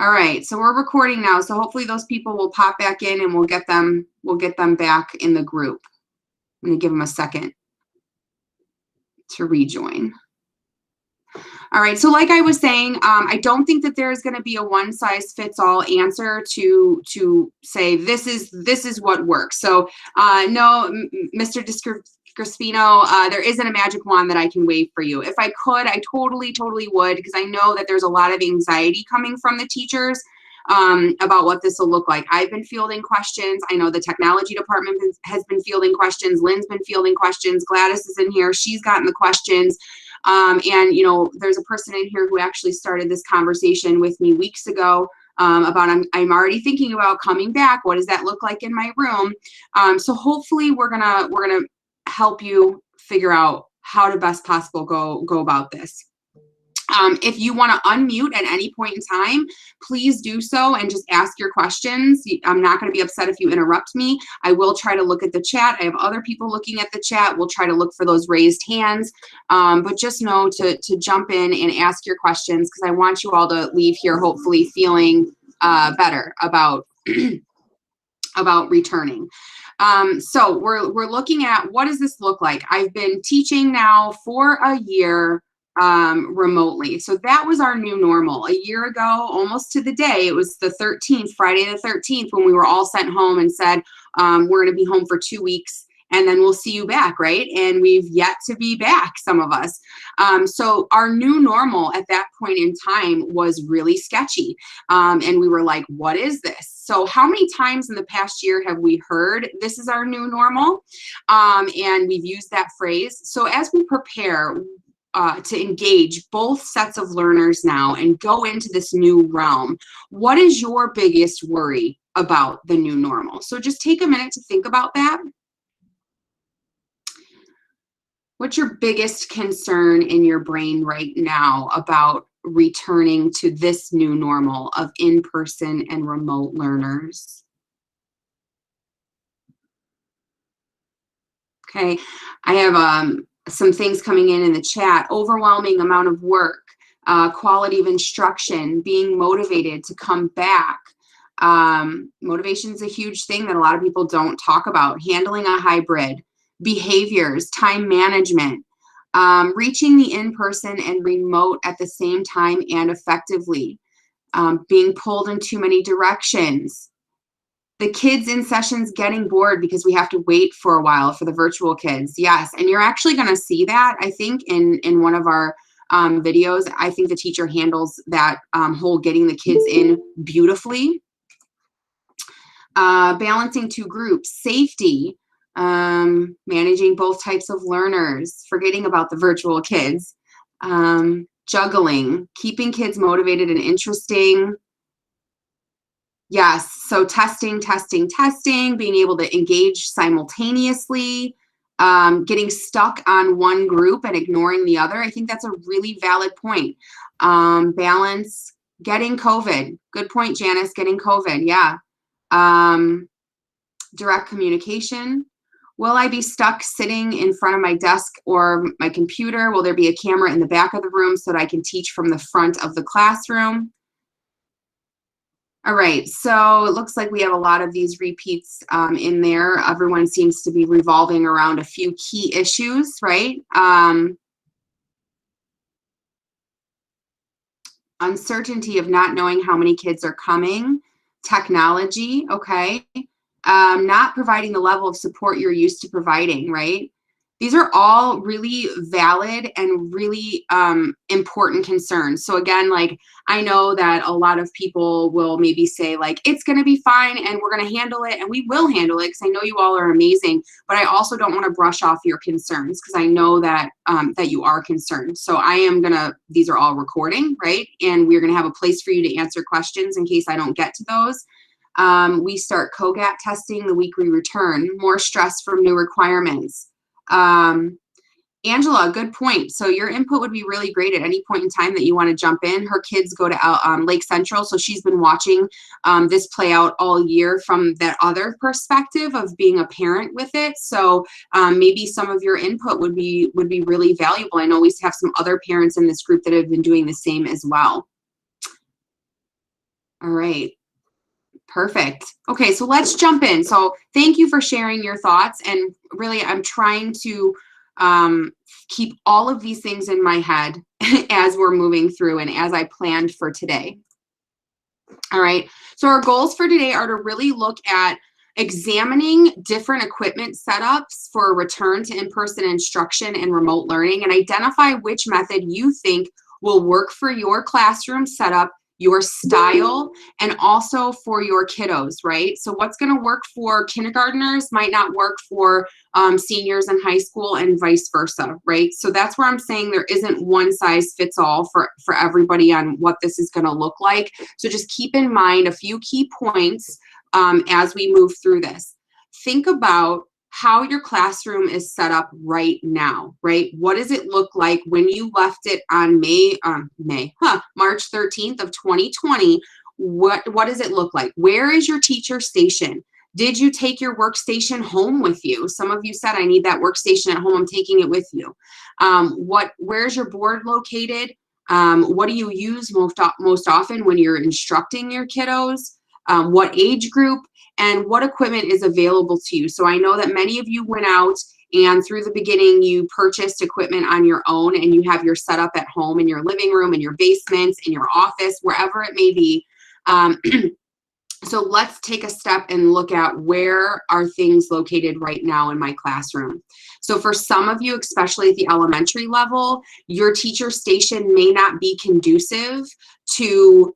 All right, so we're recording now. So hopefully those people will pop back in and we'll get them back in the group. I'm gonna give them a second to rejoin. All right, so like I was saying, I don't think that there's going to be a one-size-fits-all answer to say this is what works. So no, Mr. Crispino, there isn't a magic wand that I can wave for you. If I could, I totally would, because I know that there's a lot of anxiety coming from the teachers about what this will look like. I've been fielding questions. I know the technology department has been fielding questions. Lynn's been fielding questions. Gladys is in here. She's gotten the questions. And, you know, there's a person in here who actually started this conversation with me weeks ago about I'm already thinking about coming back. What does that look like in my room? So hopefully we're gonna help you figure out how to best possible go about this. If you want to unmute at any point in time, please do so and just ask your questions. I'm not going to be upset if you interrupt me. I will try to look at the chat. I have other people looking at the chat. We'll try to look for those raised hands. But just know to jump in and ask your questions, because I want you all to leave here hopefully feeling better about about returning. So we're looking at, what does this look like? I've been teaching now for a year remotely. So that was our new normal. A year ago, almost to the day, it was the 13th, Friday the 13th, when we were all sent home and said, we're going to be home for 2 weeks and then we'll see you back, right? And we've yet to be back, some of us. So our new normal at that point in time was really sketchy. And we were like, what is this? So how many times in the past year have we heard this is our new normal? And we've used that phrase. So as we prepare to engage both sets of learners now and go into this new realm, what is your biggest worry about the new normal? So just take a minute to think about that. What's your biggest concern in your brain right now about returning to this new normal of in-person and remote learners? Okay, I have some things coming in the chat. Overwhelming amount of work, quality of instruction, being motivated to come back. Motivation is a huge thing that a lot of people don't talk about. Handling a hybrid, behaviors, time management, reaching the in-person and remote at the same time and effectively, being pulled in too many directions. The kids in sessions getting bored because we have to wait for a while for the virtual kids. Yes, and you're actually going to see that, I think, in one of our videos. I think the teacher handles that whole getting the kids in beautifully. Balancing two groups, safety, managing both types of learners, forgetting about the virtual kids, juggling, keeping kids motivated and interesting. Yes, so testing, being able to engage simultaneously, getting stuck on one group and ignoring the other. I think that's a really valid point. Balance, getting COVID. Good point, Janice, getting COVID, yeah. Direct communication. Will I be stuck sitting in front of my desk or my computer? Will there be a camera in the back of the room so that I can teach from the front of the classroom? All right, so it looks like we have a lot of these repeats in there. Everyone seems to be revolving around a few key issues, right? Uncertainty of not knowing how many kids are coming. Technology, okay. Not providing the level of support you're used to providing, right? These are all really valid and really important concerns. So again, like, I know that a lot of people will maybe say like, it's going to be fine and we're going to handle it, and we will handle it because I know you all are amazing, but I also don't want to brush off your concerns because I know that that you are concerned. So I am going to, these are all recording, right? And we're going to have a place for you to answer questions in case I don't get to those. We start COGAT testing the week we return, more stress from new requirements. Angela, good point. So your input would be really great at any point in time that you want to jump in. Her kids go to Lake Central, so she's been watching this play out all year from that other perspective of being a parent with it. So maybe some of your input would be really valuable. I know we have some other parents in this group that have been doing the same as well. All right. Perfect. Okay, so let's jump in. So thank you for sharing your thoughts. And really, I'm trying to keep all of these things in my head as we're moving through and as I planned for today. All right, so our goals for today are to really look at examining different equipment setups for a return to in-person instruction and remote learning, and identify which method you think will work for your classroom setup, your style, and also for your kiddos, right? So what's going to work for kindergartners might not work for seniors in high school, and vice versa, right? So that's where I'm saying there isn't one size fits all for everybody on what this is going to look like. So just keep in mind a few key points as we move through this. Think about how your classroom is set up right now, right? What does it look like when you left it on March 13th of 2020? What does it look like? Where is your teacher station? Did you take your workstation home with you? Some of you said, I need that workstation at home. I'm taking it with you. Where's your board located? What do you use most often when you're instructing your kiddos? What age group, and what equipment is available to you. So I know that many of you went out and through the beginning you purchased equipment on your own, and you have your setup at home in your living room, in your basements, in your office, wherever it may be. So let's take a step and look at where are things located right now in my classroom. So for some of you, especially at the elementary level, your teacher station may not be conducive to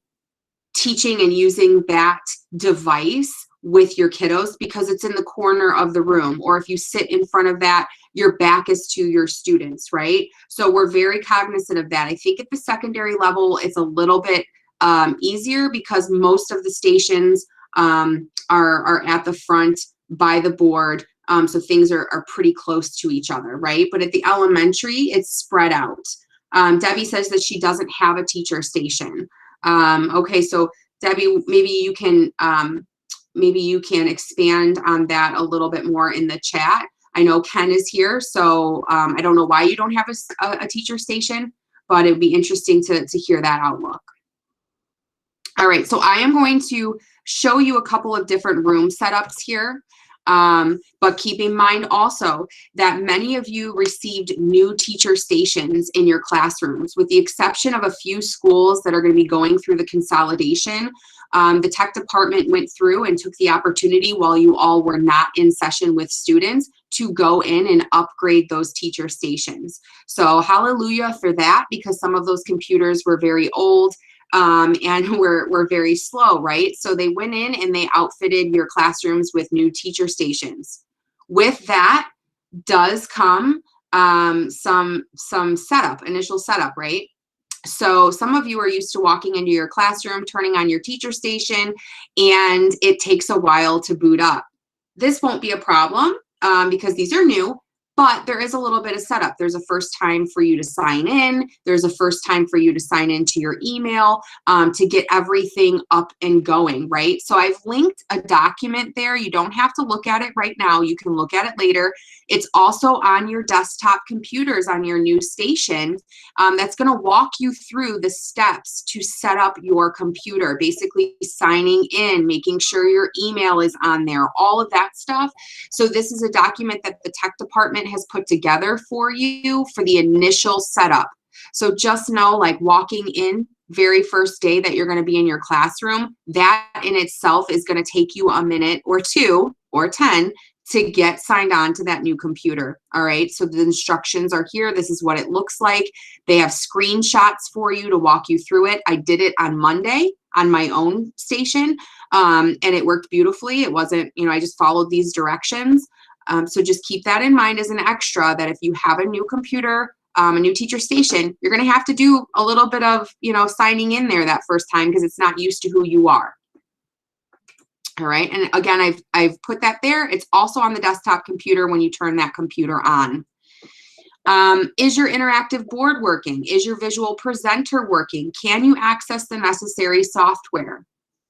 teaching and using that device with your kiddos because it's in the corner of the room, or if you sit in front of that, your back is to your students, right? So we're very cognizant of that. I think at the secondary level, it's a little bit easier because most of the stations are at the front by the board, so things are pretty close to each other, right? But at the elementary, it's spread out. Debbie says that she doesn't have a teacher station. Okay, so Debbie, maybe you can expand on that a little bit more in the chat. I know Ken is here, so I don't know why you don't have a teacher station, but it would be interesting to hear that outlook. All right, so I am going to show you a couple of different room setups here. But keep in mind also that many of you received new teacher stations in your classrooms, with the exception of a few schools that are going to be going through the consolidation. The tech department went through and took the opportunity while you all were not in session with students to go in and upgrade those teacher stations. So hallelujah for that, because some of those computers were very old. And we're very slow, right? So they went in and they outfitted your classrooms with new teacher stations. With that does come some initial setup, right? So some of you are used to walking into your classroom, turning on your teacher station, and it takes a while to boot up. This won't be a problem because these are new. But there is a little bit of setup. There's a first time for you to sign in. There's a first time for you to sign into your email to get everything up and going, right? So I've linked a document there. You don't have to look at it right now. You can look at it later. It's also on your desktop computers on your new station. That's going to walk you through the steps to set up your computer, basically signing in, making sure your email is on there, all of that stuff. So this is a document that the tech department has put together for you for the initial setup. So just know, like walking in very first day that you're going to be in your classroom, that in itself is going to take you a minute or 2 or 10 to get signed on to that new computer. All right, so the instructions are here. This is what it looks like. They have screenshots for you to walk you through it. I did it on Monday on my own station, and it worked beautifully. It wasn't, I just followed these directions. So just keep that in mind as an extra, that if you have a new computer, a new teacher station, you're going to have to do a little bit of, signing in there that first time because it's not used to who you are. All right, and again, I've put that there. It's also on the desktop computer when you turn that computer on. Is your interactive board working? Is your visual presenter working? Can you access the necessary software?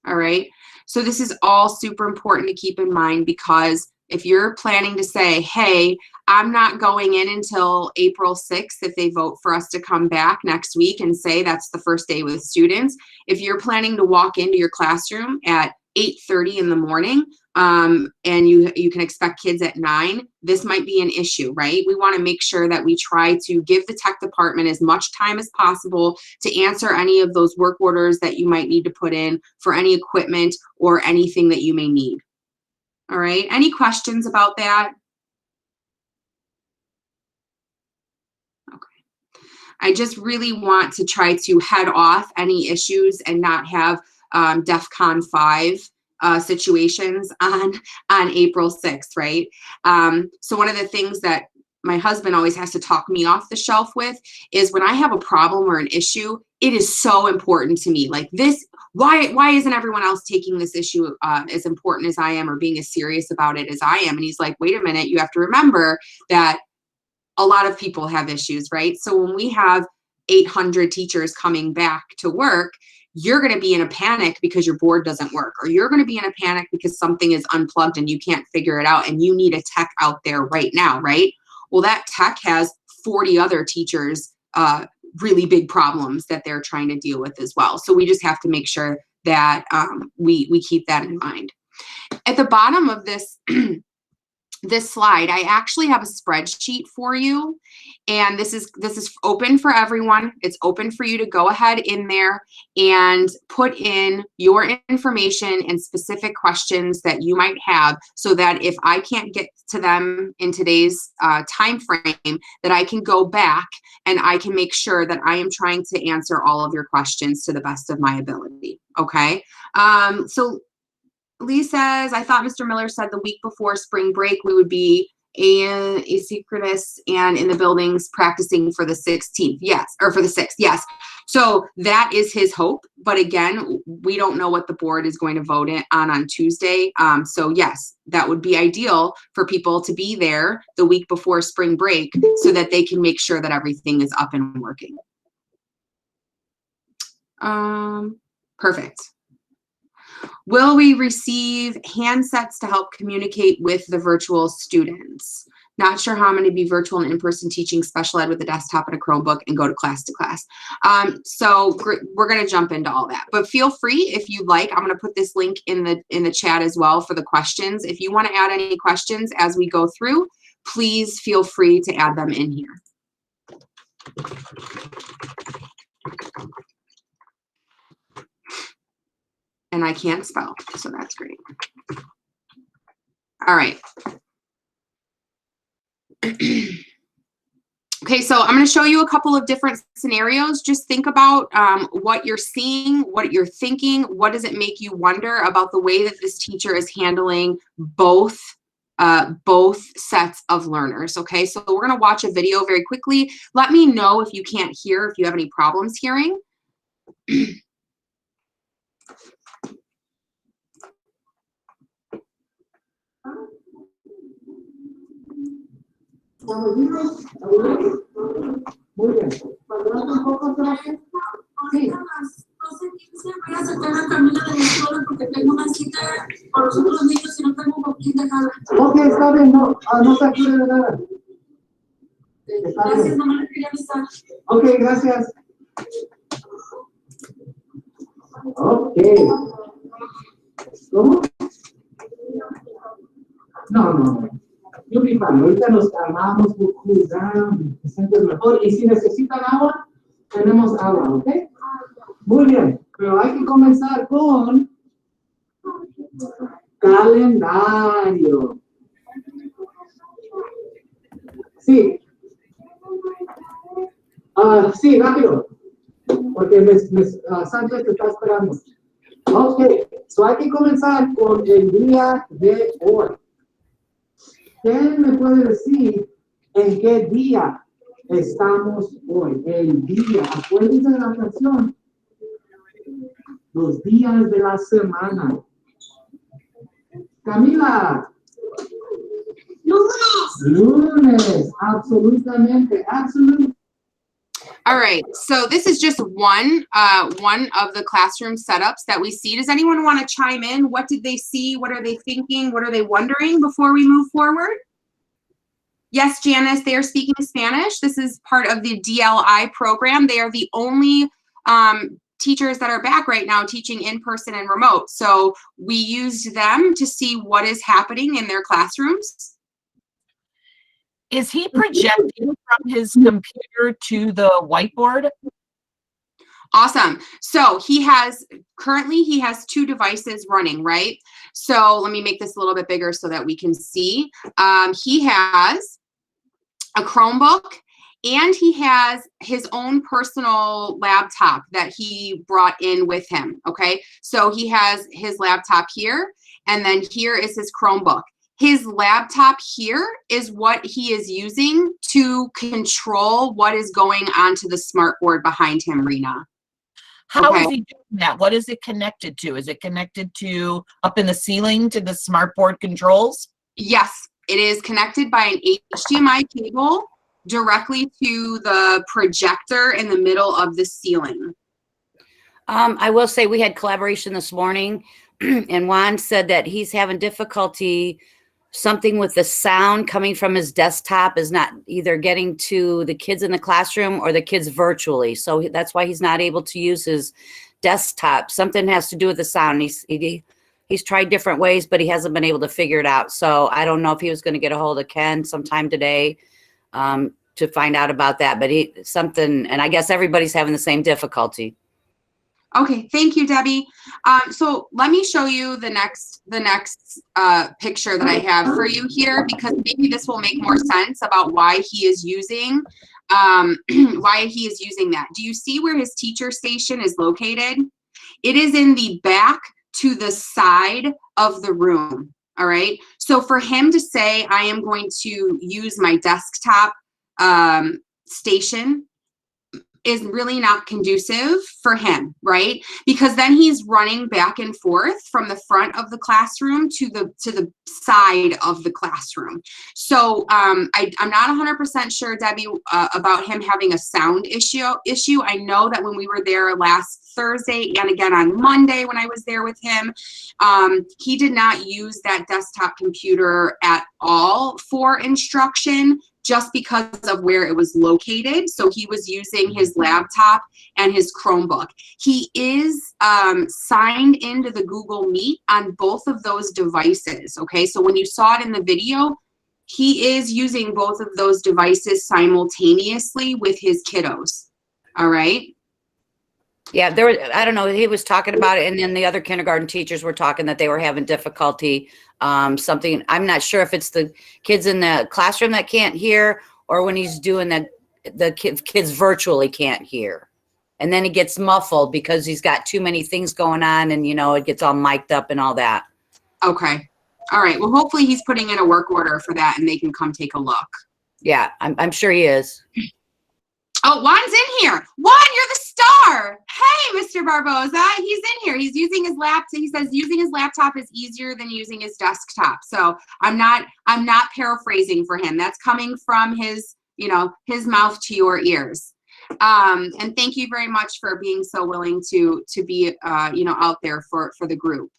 All right, so this is all super important to keep in mind because If you're planning to say, hey, I'm not going in until April 6th, if they vote for us to come back next week and say that's the first day with students, if you're planning to walk into your classroom at 8:30 in the morning, and you can expect kids at 9, this might be an issue, right? We want to make sure that we try to give the tech department as much time as possible to answer any of those work orders that you might need to put in for any equipment or anything that you may need. All right, any questions about that? Okay. I just really want to try to head off any issues and not have DEFCON 5 situations on April 6th, right? So one of the things that my husband always has to talk me off the shelf with is when I have a problem or an issue, it is so important to me. Like this, why isn't everyone else taking this issue as important as I am or being as serious about it as I am? And he's like, wait a minute, you have to remember that a lot of people have issues, right? So when we have 800 teachers coming back to work, you're going to be in a panic because your board doesn't work, or you're going to be in a panic because something is unplugged and you can't figure it out and you need a tech out there right now, right? Well, that tech has 40 other teachers, really big problems that they're trying to deal with as well. So we just have to make sure that we keep that in mind. At the bottom of this this slide, I actually have a spreadsheet for you, and this is open for everyone. It's open for you to go ahead in there and put in your information and specific questions that you might have, so that if I can't get to them in today's time frame, that I can go back and I can make sure that I am trying to answer all of your questions to the best of my ability. Okay, so Lee says, I thought Mr. Miller said the week before spring break we would be asynchronous and in the buildings practicing for the 16th. Yes, or for the 6th. Yes. So that is his hope. But again, we don't know what the board is going to vote on Tuesday. So yes, that would be ideal for people to be there the week before spring break so that they can make sure that everything is up and working. Perfect. Will we receive handsets to help communicate with the virtual students? Not sure how I'm going to be virtual and in-person teaching special ed with a desktop and a Chromebook and go to class. So we're going to jump into all that, but feel free if you'd like. I'm going to put this link in the chat as well for the questions. If you want to add any questions as we go through, please feel free to add them in here. And I can't spell, so that's great. All right. Okay, so I'm going to show you a couple of different scenarios. Just think about what you're seeing, what you're thinking. What does it make you wonder about the way that this teacher is handling both sets of learners? Okay, so we're going to watch a video very quickly. Let me know if you can't hear, if you have any problems hearing. Muy bien. Sí. No sé si voy a acercar al camino de la escuela porque tengo una cita con los otros niños y no tengo con quién dejarla. Ok, está bien, no se apure de nada. Gracias, no me le quería avisar. Ok, gracias. Ok. ¿Cómo? No. Yo mi padre, ahorita nos calmamos, juzgamos, te sientes mejor. Y si necesitan agua, tenemos agua, ¿ok? Muy bien, pero hay que comenzar con calendario. Sí. Sí, rápido. Porque Sánchez te está esperando. Ok, so hay que comenzar con el día de hoy. ¿Quién me puede decir en qué día estamos hoy? El día. Acuérdense de la canción. Los días de la semana. Camila. Lunes. Lunes. Absolutamente. Absolutamente. All right, so this is just one of the classroom setups that we see. Does anyone want to chime in? What did they see? What are they thinking? What are they wondering before we move forward? Yes, Janice, they are speaking Spanish. This is part of the DLI program. They are the only teachers that are back right now teaching in person and remote. So we used them to see what is happening in their classrooms. Is he projecting from his computer to the whiteboard? Awesome. So currently he has two devices running, right? So let me make this a little bit bigger so that we can see. He has a Chromebook and he has his own personal laptop that he brought in with him. Okay. So he has his laptop here and then here is his Chromebook. His laptop here is what he is using to control what is going onto the smart board behind him, Rena. How Okay. is he doing that? What is it connected to? Is it connected to up in the ceiling to the smart board controls? Yes, it is connected by an HDMI cable directly to the projector in the middle of the ceiling. I will say we had collaboration this morning and Juan said that he's having difficulty. Something with the sound coming from his desktop is not either getting to the kids in the classroom or the kids virtually. So that's why he's not able to use his desktop. Something has to do with the sound. He's tried different ways, but he hasn't been able to figure it out. So I don't know if he was going to get a hold of Ken sometime today to find out about that. But and I guess everybody's having the same difficulty. Okay, thank you, Debbie. So let me show you the next picture that I have for you here, because maybe this will make more sense about why he is using that. Do you see where his teacher station is located? It is in the back to the side of the room. All right. So for him to say, I am going to use my desktop station is really not conducive for him, right? Because then he's running back and forth from the front of the classroom to the side of the classroom. So I'm not 100% sure, Debbie, about him having a sound issue. I know that when we were there last Thursday and again on Monday when I was there with him, he did not use that desktop computer at all for instruction, just because of where it was located. So he was using his laptop and his Chromebook. He is signed into the Google Meet on both of those devices, okay? So when you saw it in the video, he is using both of those devices simultaneously with his kiddos, all right? Yeah, I don't know, he was talking about it, and then the other kindergarten teachers were talking that they were having difficulty. Something, I'm not sure if it's the kids in the classroom that can't hear, or when he's doing that, the kids virtually can't hear. And then it gets muffled because he's got too many things going on, and it gets all mic'd up and all that. Okay. All right. Well, hopefully he's putting in a work order for that and they can come take a look. Yeah, I'm sure he is. Oh, Juan's in here. Juan, you're the star. Hey, Mr. Barboza, he's in here. He's using his laptop. He says using his laptop is easier than using his desktop. So I'm not paraphrasing for him. That's coming from his mouth to your ears. And thank you very much for being so willing to be out there for the group.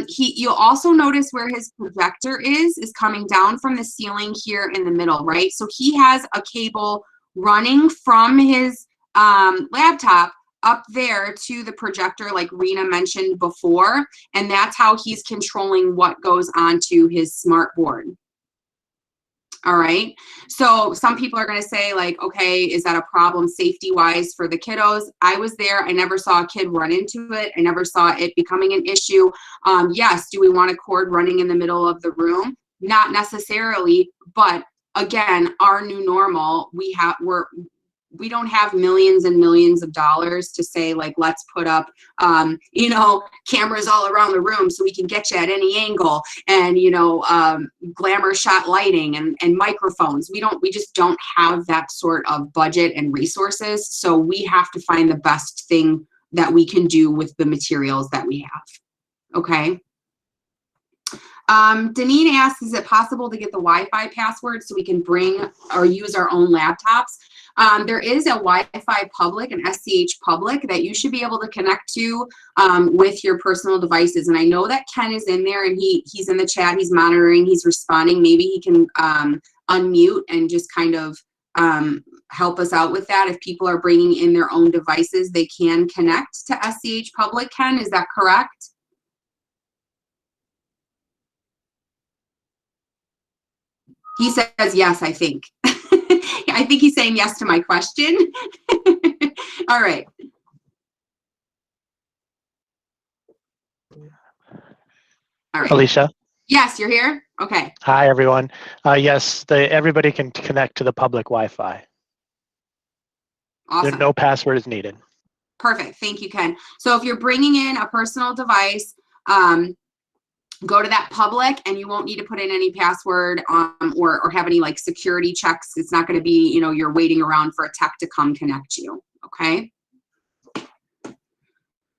You'll also notice where his projector is coming down from the ceiling here in the middle, right? So he has a cable running from his laptop up there to the projector, like Rena mentioned before, and that's how he's controlling what goes onto his smart board. All right. So some people are going to say, like, okay, is that a problem safety wise for the kiddos? I was there. I never saw a kid run into it. I never saw it becoming an issue. Yes. Do we want a cord running in the middle of the room? Not necessarily, but again, our new normal, we don't have millions and millions of dollars to say, like, let's put up, cameras all around the room so we can get you at any angle, and, glamour shot lighting and microphones. We just don't have that sort of budget and resources. So we have to find the best thing that we can do with the materials that we have. Okay. Deneen asks, is it possible to get the Wi-Fi password so we can bring or use our own laptops? There is a Wi-Fi public, an SCH public that you should be able to connect to with your personal devices. And I know that Ken is in there and he's in the chat, he's monitoring, he's responding. Maybe he can unmute and just kind of help us out with that. If people are bringing in their own devices, they can connect to SCH public. Ken, is that correct? He says yes, I think. I think he's saying yes to my question. All right. All right. Alicia. Yes, you're here? Okay. Hi, everyone. Yes, everybody can connect to the public Wi-Fi. Awesome. No password is needed. Perfect. Thank you, Ken. So if you're bringing in a personal device, go to that public and you won't need to put in any password or have any like security checks. It's not going to be, you know, you're waiting around for a tech to come connect you. Okay.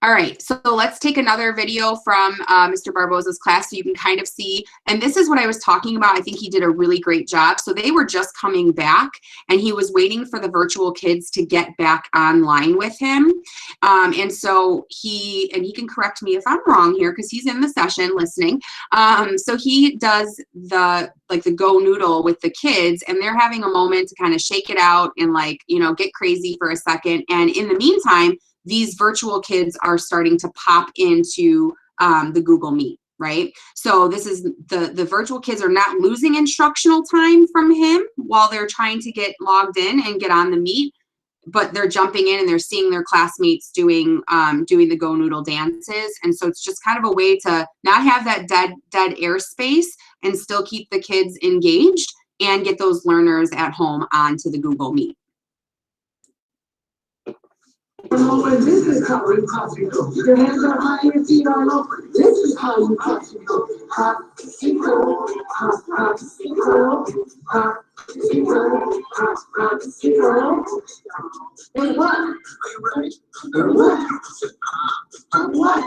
All right, so let's take another video from Mr. Barbosa's class so you can kind of see. And this is what I was talking about. I think he did a really great job. So they were just coming back and he was waiting for the virtual kids to get back online with him. And so he can correct me if I'm wrong here because he's in the session listening. So he does the Go Noodle with the kids and they're having a moment to kind of shake it out and like, you know, get crazy for a second. And in the meantime, these virtual kids are starting to pop into the Google Meet, right? So this is the virtual kids are not losing instructional time from him while they're trying to get logged in and get on the Meet, but they're jumping in and they're seeing their classmates doing the Go Noodle dances. And so it's just kind of a way to not have that dead air space and still keep the kids engaged and get those learners at home onto the Google Meet. This is how you popsicle. Your hands are high, your feet are low. This is how you popsicle. Popsicle, popsicle, popsicle, popsicle. And what? Are you ready? And what? And what?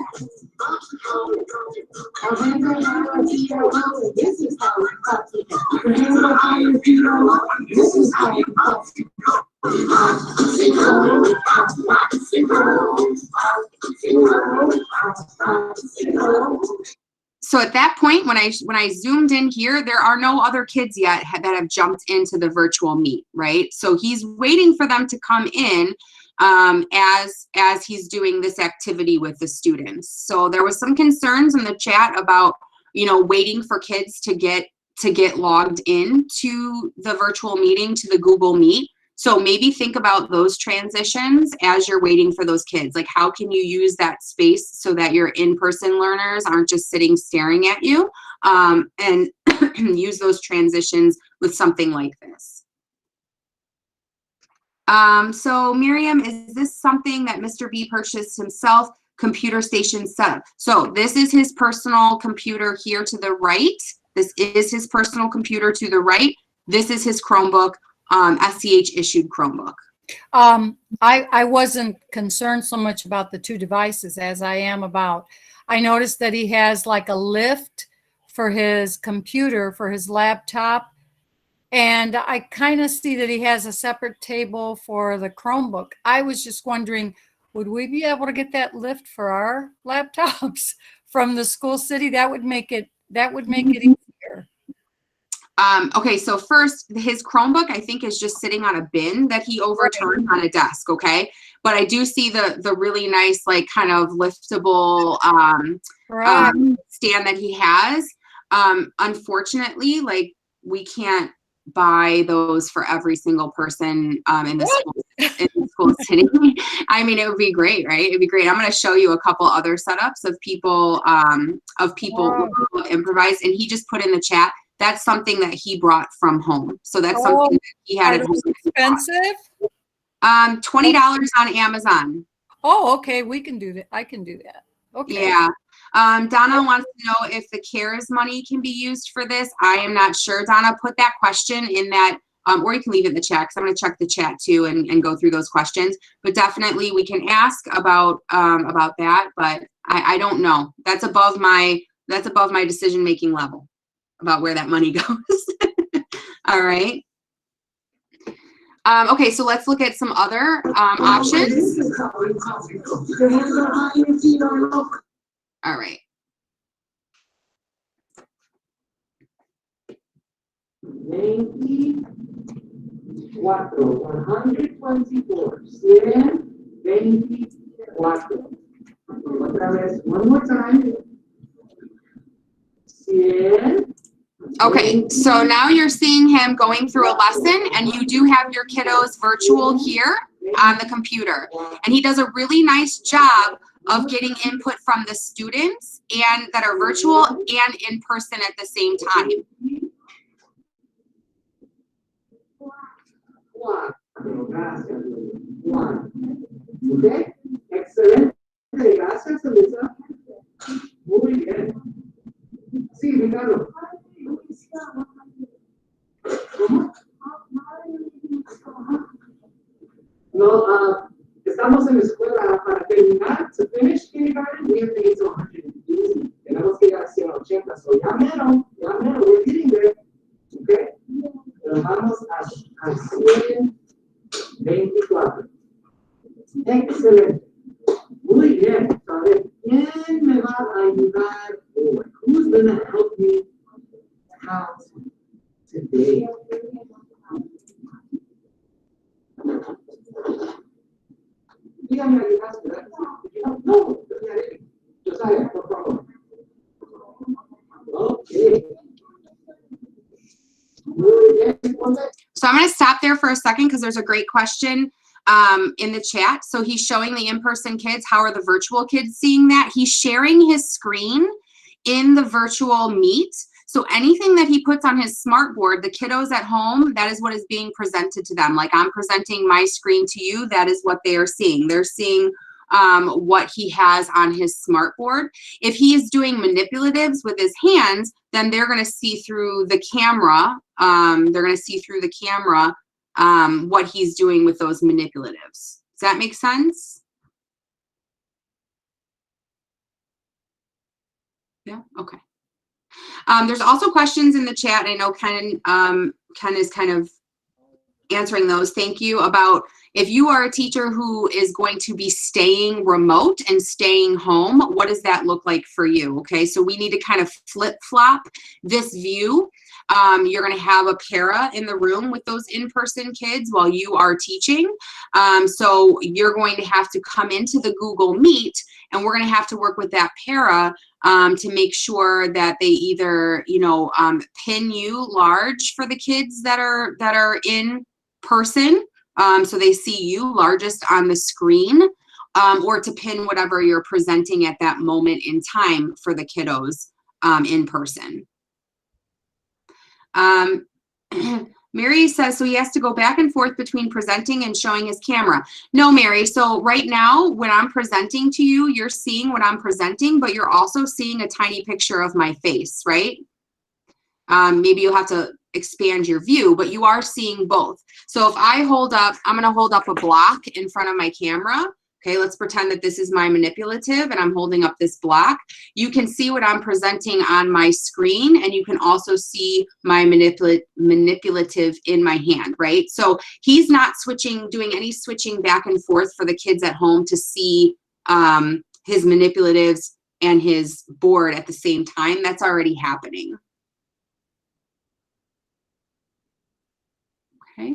Your hands are high, your feet are low. This is how you popsicle. Your hands are high, your feet are low. This is how you popsicle. So at that point, when I zoomed in here, there are no other kids yet that have jumped into the virtual Meet, right? So he's waiting for them to come in as he's doing this activity with the students. So there was some concerns in the chat about, you know, waiting for kids to get logged in to the virtual meeting, to the Google Meet. So maybe think about those transitions as you're waiting for those kids. Like, how can you use that space so that your in-person learners aren't just sitting staring at you, and use those transitions with something like this. So Miriam, is this something that Mr. B purchased himself? Computer station setup. So this is his personal computer here to the right. This is his personal computer to the right. This is his Chromebook. SCH issued Chromebook. I wasn't concerned so much about the two devices as I am about, I noticed that he has like a lift for his computer, for his laptop. And I kind of see that he has a separate table for the Chromebook. I was just wondering, would we be able to get that lift for our laptops from the school city? That would make it easier. Okay, so first, his Chromebook, I think, is just sitting on a bin that he overturned on a desk, okay? But I do see the really nice, like, kind of liftable stand that he has. Unfortunately, like, we can't buy those for every single person in the school city. I mean, it would be great, right? It'd be great. I'm going to show you a couple other setups of people who improvise, and he just put in the chat. That's something that he brought from home. So that's something that he had at home. Expensive? $20 on Amazon. Oh, okay. We can do that. I can do that. Okay. Yeah. Donna wants to know if the CARES money can be used for this. I am not sure. Donna, put that question in that, or you can leave it in the chat, because I'm going to check the chat too and go through those questions. But definitely we can ask about that. But I don't know. That's above my decision-making level about where that money goes. All right. Okay, so let's look at some other options. All right. 124. 124. Otra vez, one more time. 100. Okay, so now you're seeing him going through a lesson, and you do have your kiddos virtual here on the computer. And he does a really nice job of getting input from the students and that are virtual and in person at the same time. Okay, excelente. Gracias, Elisa. Muy bien. Sí, Ricardo. ¿Cómo? No, estamos en la escuela para terminar. To finish kindergarten, we have to get to 180. Tenemos que llegar a 180. So ya mero, we're getting there. Okay? Pero vamos a 124. Excelente. Muy bien. A ver, ¿quién me va a ayudar hoy? Who's gonna help me count today? Dígame, ayudaste, ¿verdad? No, Josiah, por favor. Okay. Muy bien. So I'm going to stop there for a second because there's a great question in the chat. So he's showing the in-person kids. How are the virtual kids seeing that? He's sharing his screen in the virtual meet. So anything that he puts on his smartboard, the kiddos at home, that is what is being presented to them. Like I'm presenting my screen to you, that is what they are seeing. They're seeing what he has on his smartboard. If he is doing manipulatives with his hands, then they're going to see through the camera. What he's doing with those manipulatives. Does that make sense? Yeah, okay. There's also questions in the chat. I know Ken is kind of answering those. Thank you. About if you are a teacher who is going to be staying remote and staying home, what does that look like for you? Okay, so we need to kind of flip-flop this view. You're going to have a para in the room with those in-person kids while you are teaching. So you're going to have to come into the Google Meet, and we're going to have to work with that para to make sure that they either, pin you large for the kids that are in person, so they see you largest on the screen, or to pin whatever you're presenting at that moment in time for the kiddos in person. Mary says, so he has to go back and forth between presenting and showing his camera. No, Mary, so right now when I'm presenting to you, you're seeing what I'm presenting, but you're also seeing a tiny picture of my face, right? Maybe you'll have to expand your view, but you are seeing both. So if I hold up, I'm going to hold up a block in front of my camera. Okay, let's pretend that this is my manipulative and I'm holding up this block. You can see what I'm presenting on my screen, and you can also see my manipulative in my hand, right? So he's not doing any switching back and forth for the kids at home to see his manipulatives and his board at the same time. That's already happening. Okay.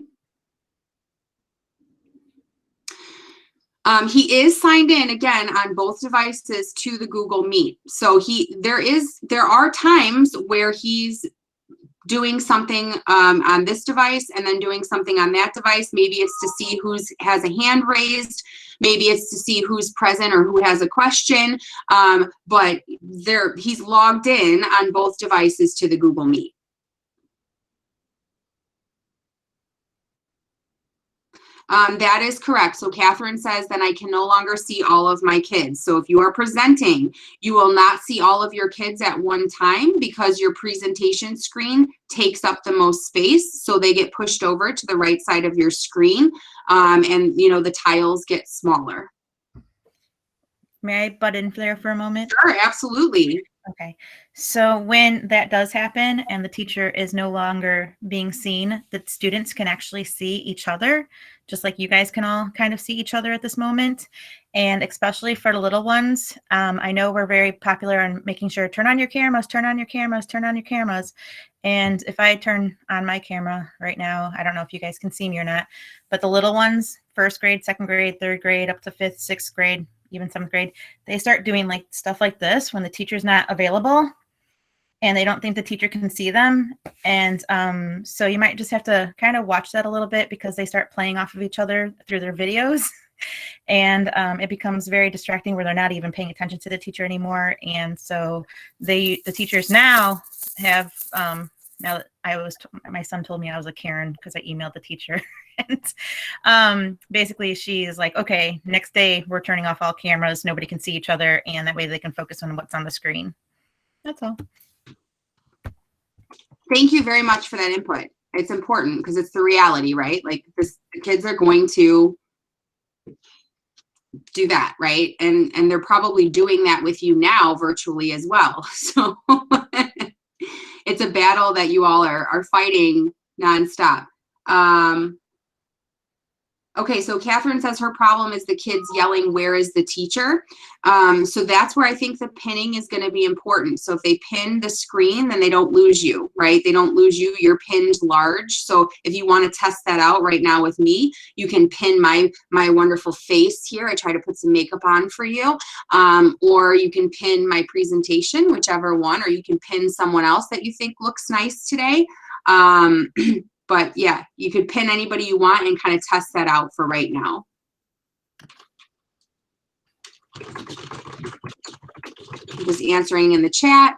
He is signed in again on both devices to the Google Meet. So there are times where he's doing something on this device and then doing something on that device. Maybe it's to see who has a hand raised. Maybe it's to see who's present or who has a question. But he's logged in on both devices to the Google Meet. That is correct. So Catherine says, then I can no longer see all of my kids. So if you are presenting, you will not see all of your kids at one time because your presentation screen takes up the most space. So they get pushed over to the right side of your screen, and the tiles get smaller. May I butt in there for a moment? Sure, absolutely. Okay. So when that does happen and the teacher is no longer being seen, the students can actually see each other, just like you guys can all kind of see each other at this moment. And especially for the little ones, I know we're very popular on making sure turn on your cameras, turn on your cameras, turn on your cameras. And if I turn on my camera right now, I don't know if you guys can see me or not, but the little ones, first grade, second grade, third grade, up to fifth, sixth grade, even seventh grade, they start doing like stuff like this when the teacher's not available and they don't think the teacher can see them. And so you might just have to kind of watch that a little bit because they start playing off of each other through their videos. And it becomes very distracting where they're not even paying attention to the teacher anymore. And so the teachers now have, now that my son told me I was a Karen because I emailed the teacher. And basically she's like, okay, next day we're turning off all cameras. Nobody can see each other. And that way they can focus on what's on the screen. That's all. Thank you very much for that input. It's important because it's the reality, right? Like the kids are going to do that, right? And they're probably doing that with you now virtually as well. So it's a battle that you all are fighting nonstop. Okay, so Catherine says her problem is the kids yelling, "Where is the teacher?" So that's where I think the pinning is going to be important. So if they pin the screen, then they don't lose you, right? They don't lose you. You're pinned large. So if you want to test that out right now with me, you can pin my wonderful face here. I try to put some makeup on for you. Or you can pin my presentation, whichever one, or you can pin someone else that you think looks nice today. But yeah, you could pin anybody you want and kind of test that out for right now. Just answering in the chat.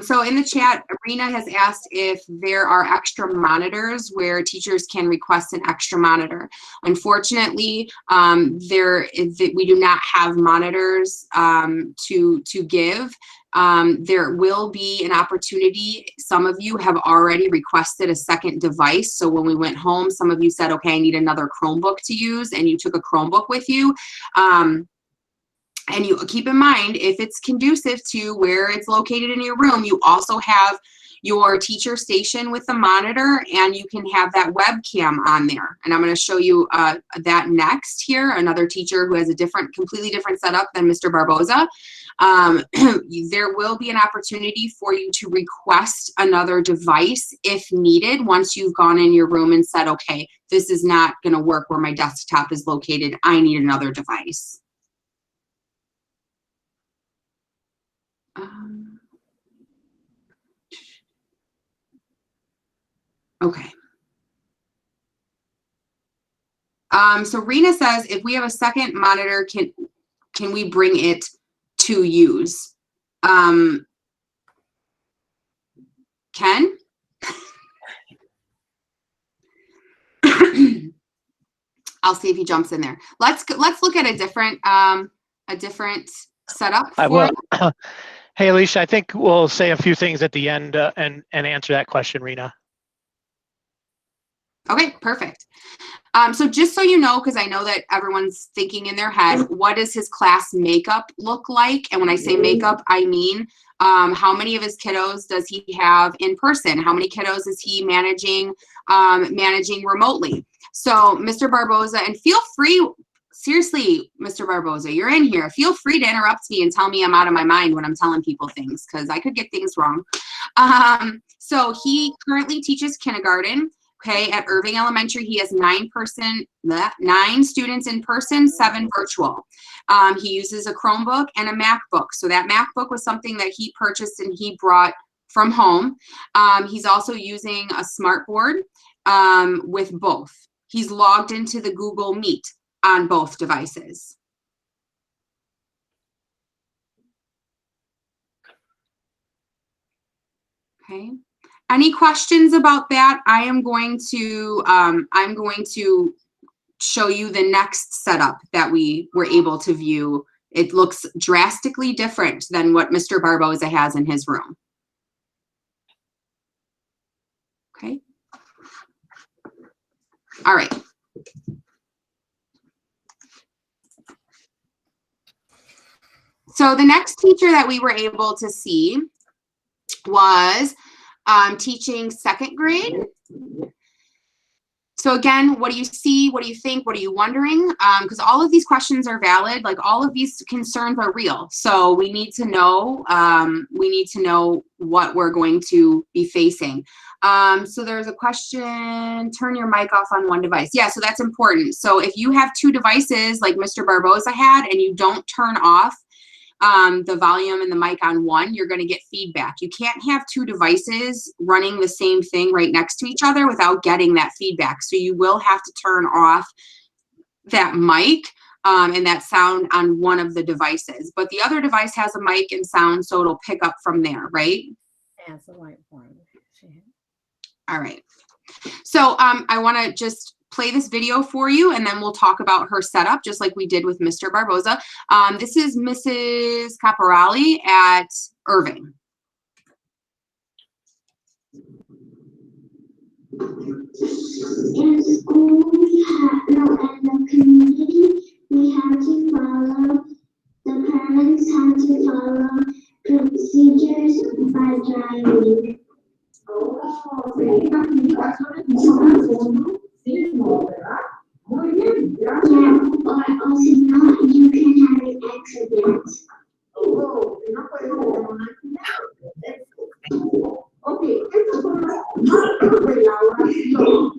So in the chat, Arena has asked if there are extra monitors where teachers can request an extra monitor. Unfortunately, we do not have monitors to give. There will be an opportunity. Some of you have already requested a second device. So when we went home, some of you said, okay, I need another Chromebook to use, and you took a Chromebook with you. And you keep in mind, if it's conducive to where it's located in your room, you also have your teacher station with the monitor, and you can have that webcam on there. And I'm going to show you that next here, another teacher who has a completely different setup than Mr. Barboza. There will be an opportunity for you to request another device if needed once you've gone in your room and said, okay, this is not going to work where my desktop is located. I need another device. Okay. So Rena says, if we have a second monitor, can we bring it to use? Ken? I'll see if he jumps in there. Let's look at a different setup. I will. Hey, Alicia, I think we'll say a few things at the end and answer that question, Rena. Okay, perfect. So just so you know, because I know that everyone's thinking in their head, what does his class makeup look like? And when I say makeup, I mean how many of his kiddos does he have in person? How many kiddos is he managing remotely? So Mr. Barboza, and feel free, seriously, Mr. Barboza, you're in here. Feel free to interrupt me and tell me I'm out of my mind when I'm telling people things, because I could get things wrong. So he currently teaches kindergarten. Okay, at Irving Elementary, he has 9 students in person, 7 virtual. He uses a Chromebook and a MacBook. So that MacBook was something that he purchased and he brought from home. He's also using a smartboard with both. He's logged into the Google Meet on both devices. Okay. Any questions about that? I'm going to show you the next setup that we were able to view. It looks drastically different than what Mr. Barboza has in his room. Okay. All right. So the next teacher that we were able to see was teaching second grade. So again, what do you see? What do you think? What are you wondering? Because all of these questions are valid. Like all of these concerns are real. So we need to know. What we're going to be facing. So there's a question. Turn your mic off on one device. Yeah, so that's important. So if you have two devices, like Mr. Barbosa had, and you don't turn off the volume and the mic on one, you're going to get feedback. You can't have two devices running the same thing right next to each other without getting that feedback. So you will have to turn off that mic and that sound on one of the devices. But the other device has a mic and sound, so it'll pick up from there, right? As the white one. All right. So I want to just play this video for you, and then we'll talk about her setup, just like we did with Mr. Barbosa. This is Mrs. Caporali at Irving. In school, in the community, we have to follow, the parents have to follow procedures by driving. Muy bien, Yeah, or else if not, you can have an accident. Oh, no puede ser un accidente. Ok, estas son las marcas de la oración.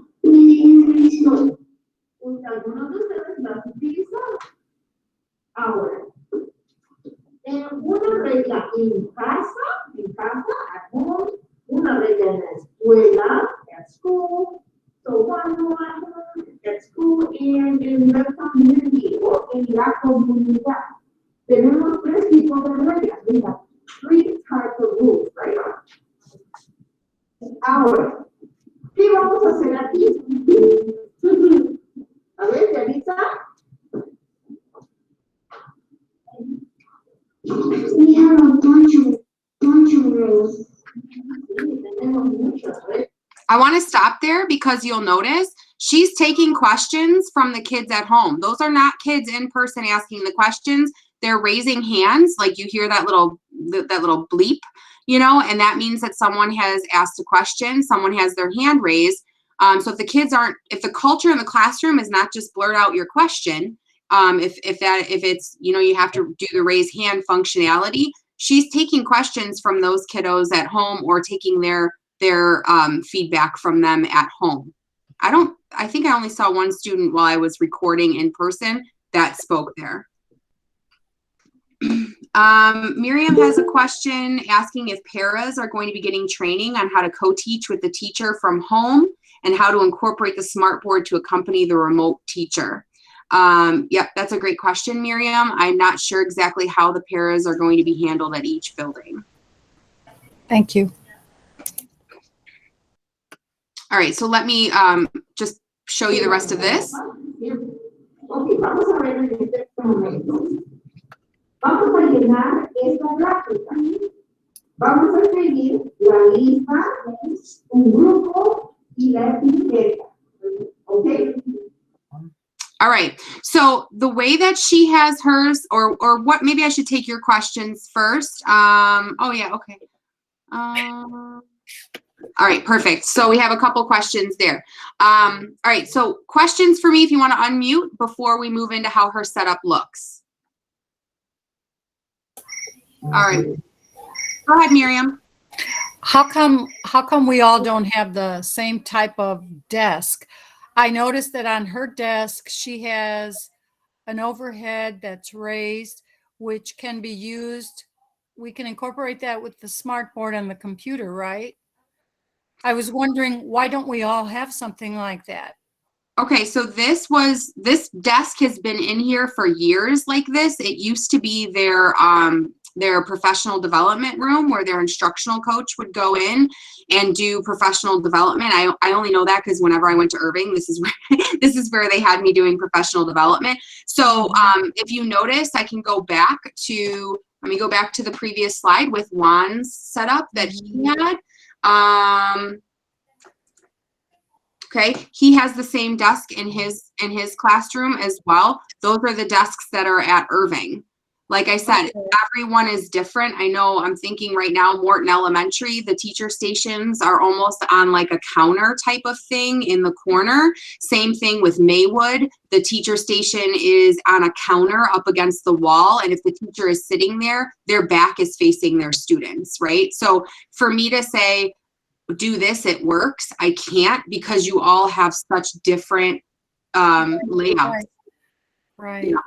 Algunos de ustedes las utilizan. Ahora, una regla en casa, at home, una regla en la escuela, at school, so one at school, and in the community, o en la comunidad. Tenemos tres tipos de reglas, mira, 3 types of rules, right? Ahora, ¿qué vamos a hacer aquí? A ver, Yanisa. We have a bunch of rules. Sí, tenemos muchas reglas. I want to stop there because you'll notice she's taking questions from the kids at home. Those are not kids in person asking the questions. They're raising hands, like you hear that little bleep, you know, and that means that someone has asked a question, someone has their hand raised. So if the culture in the classroom is not just blurt out your question, if it's, you know, you have to do the raise hand functionality, she's taking questions from those kiddos at home or taking their feedback from them at home. I think I only saw one student while I was recording in person that spoke there. Miriam has a question asking if paras are going to be getting training on how to co-teach with the teacher from home and how to incorporate the smartboard to accompany the remote teacher. Yep, that's a great question, Miriam. I'm not sure exactly how the paras are going to be handled at each building. Thank you. All right, so let me just show you the rest of this. Ok, vamos a ver en este momento. Vamos a llenar esta gráfica. Vamos a seguir la lista, un grupo y la etiqueta. Okay? All right, so the way that she has hers, or what, maybe I should take your questions first. Oh yeah, okay. All right, perfect. So we have a couple questions there. All right, so questions for me if you want to unmute before we move into how her setup looks. All right, go ahead, Miriam. How come we all don't have the same type of desk? I noticed that on her desk, she has an overhead that's raised, which can be used. We can incorporate that with the smartboard on the computer, right? I was wondering, why don't we all have something like that? Okay, so this desk has been in here for years like this. It used to be their professional development room where their instructional coach would go in and do professional development. I only know that because whenever I went to Irving, this is where they had me doing professional development. So if you notice, I can go back to, let me go back to the previous slide with Juan's setup that he had. Okay, he has the same desk in his classroom as well. Those are the desks that are at Irving. Like I said, everyone is different. I know I'm thinking right now, Morton Elementary, the teacher stations are almost on like a counter type of thing in the corner. Same thing with Maywood. The teacher station is on a counter up against the wall. And if the teacher is sitting there, their back is facing their students, right? So for me to say, do this, it works, I can't, because you all have such different layouts. Right. Yeah.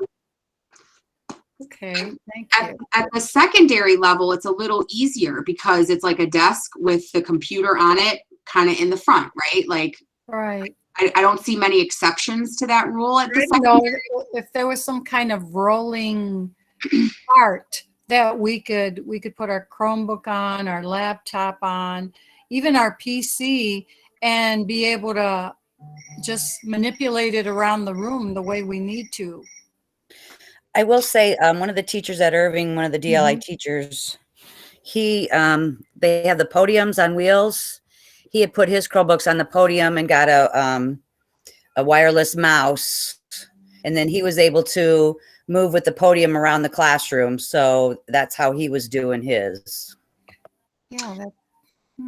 Okay, thank you. At the secondary level, it's a little easier because it's like a desk with the computer on it kind of in the front, right? Like, Right. I don't see many exceptions to that rule at the I don't know secondary. if there was some kind of rolling chart that we could put our Chromebook on, our laptop on, even our PC, and be able to just manipulate it around the room the way we need to. I will say, one of the teachers at Irving, one of the DLI teachers, he, they have the podiums on wheels. He had put his Chromebooks on the podium and got a wireless mouse. And then he was able to move with the podium around the classroom. So that's how he was doing his. Yeah, that's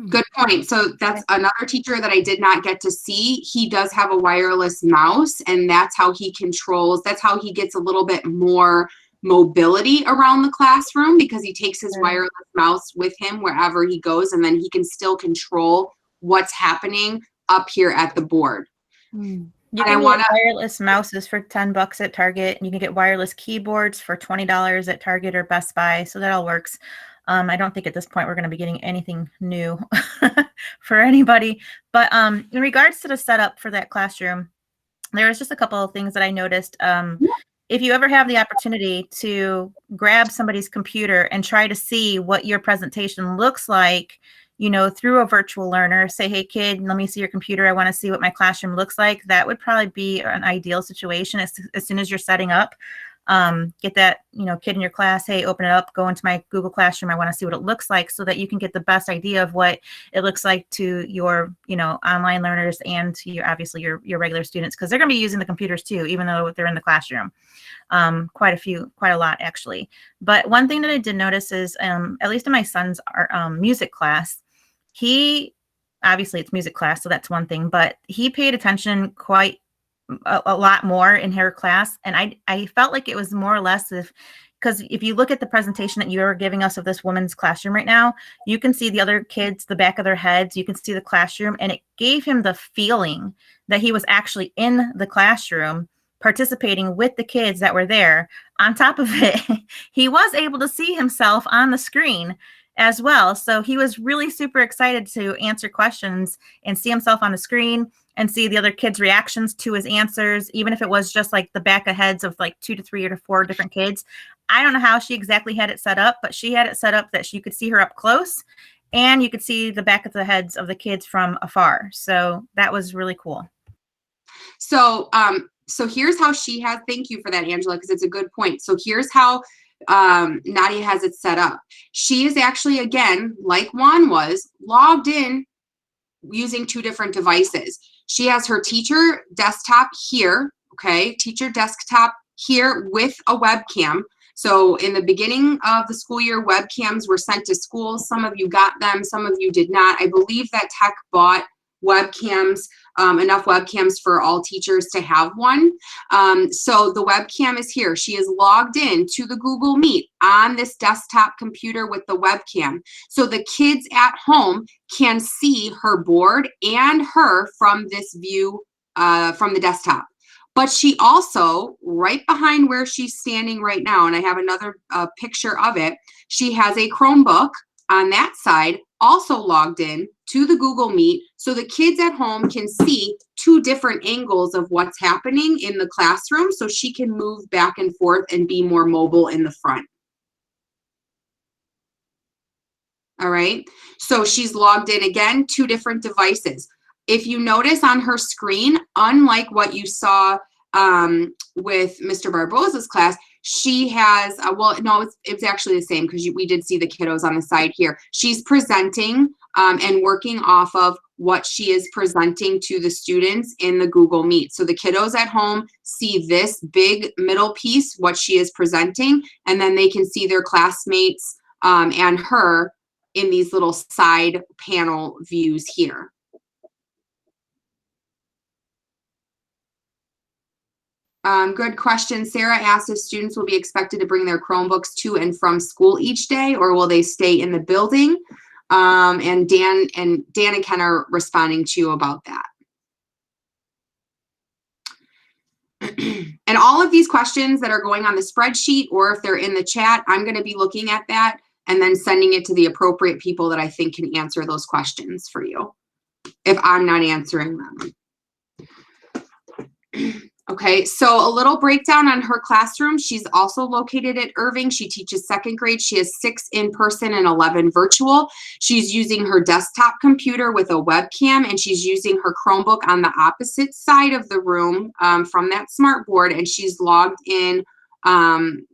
Good point. So that's another teacher that I did not get to see. He does have a wireless mouse, and that's how he controls, that's how he gets a little bit more mobility around the classroom, because he takes his wireless mouse with him wherever he goes, and then he can still control what's happening up here at the board. You can get wireless mouses for $10 at Target. You can get wireless keyboards for $20 at Target or Best Buy. So that all works. I don't think at this point we're going to be getting anything new for anybody. But in regards to the setup for that classroom, there was just a couple of things that I noticed. If you ever have the opportunity to grab somebody's computer and try to see what your presentation looks like, you know, through a virtual learner, say, hey, kid, let me see your computer. I want to see what my classroom looks like. That would probably be an ideal situation as soon as you're setting up. Get that, you know, kid in your class, hey, open it up, go into my Google Classroom. I want to see what it looks like, so that you can get the best idea of what it looks like to your, you know, online learners and to your, obviously your regular students, because they're going to be using the computers too, even though they're in the classroom. Quite a lot actually. But one thing that I did notice is, at least in my son's music class, he, obviously it's music class, so that's one thing, but he paid attention quite a lot more in her class. And I felt like it was more or less because if you look at the presentation that you're giving us of this woman's classroom right now, you can see the other kids, the back of their heads, you can see the classroom, and it gave him the feeling that he was actually in the classroom participating with the kids that were there. On top of it, he was able to see himself on the screen as well. So he was really super excited to answer questions and see himself on the screen and see the other kids' reactions to his answers, even if it was just like the back of heads of like 2 to 3 or to 4 different kids. I don't know how she exactly had it set up, but she had it set up that you could see her up close and you could see the back of the heads of the kids from afar. So that was really cool. So, so here's how she has, thank you for that, Angela, because it's a good point. So here's how Nadia has it set up. She is actually, again, like Juan was, logged in using 2 different devices. She has her teacher desktop here, okay, teacher desktop here with a webcam. So in the beginning of the school year, webcams were sent to schools. Some of you got them, some of you did not. I believe that Tech bought webcams, enough webcams for all teachers to have one. So the webcam is here. She is logged in to the Google Meet on this desktop computer with the webcam. So the kids at home can see her board and her from this view from the desktop. But she also, right behind where she's standing right now, and I have another picture of it, she has a Chromebook on that side, also logged in to the Google Meet, so the kids at home can see 2 different angles of what's happening in the classroom, so she can move back and forth and be more mobile in the front. All right, so she's logged in again, 2 different devices. If you notice on her screen, unlike what you saw with Mr. Barbosa's class, she has, well, no, it's actually the same, because we did see the kiddos on the side here. She's presenting and working off of what she is presenting to the students in the Google Meet. So the kiddos at home see this big middle piece, what she is presenting, and then they can see their classmates and her in these little side panel views here. Good question. Sarah asked if students will be expected to bring their Chromebooks to and from school each day, or will they stay in the building? And Dan and Ken are responding to you about that. And all of these questions that are going on the spreadsheet, or if they're in the chat, I'm going to be looking at that and then sending it to the appropriate people that I think can answer those questions for you, if I'm not answering them. Okay, so a little breakdown on her classroom. She's also located at Irving. She teaches second grade. She has 6 in-person and 11 virtual. She's using her desktop computer with a webcam, and she's using her Chromebook on the opposite side of the room from that smart board, and she's logged in.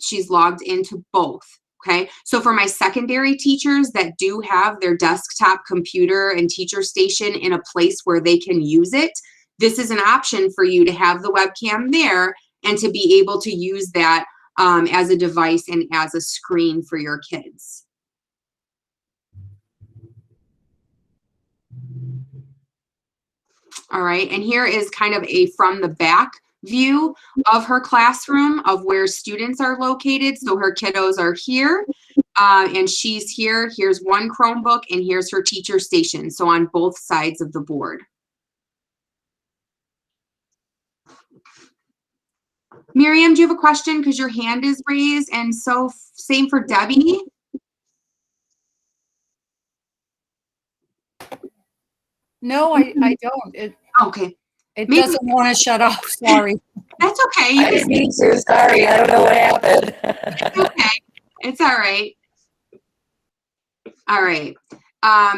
She's logged into both. Okay, so for my secondary teachers that do have their desktop computer and teacher station in a place where they can use it, this is an option for you to have the webcam there and to be able to use that as a device and as a screen for your kids. All right, and here is kind of a from the back view of her classroom of where students are located. So her kiddos are here and she's here. Here's one Chromebook and here's her teacher station. So on both sides of the board. Miriam, do you have a question? Because your hand is raised, and so same for Debbie. No, I don't. Okay. It doesn't want to shut off. Sorry. That's okay. I just need to. Sorry, I don't know what happened. It's okay. It's all right. All right.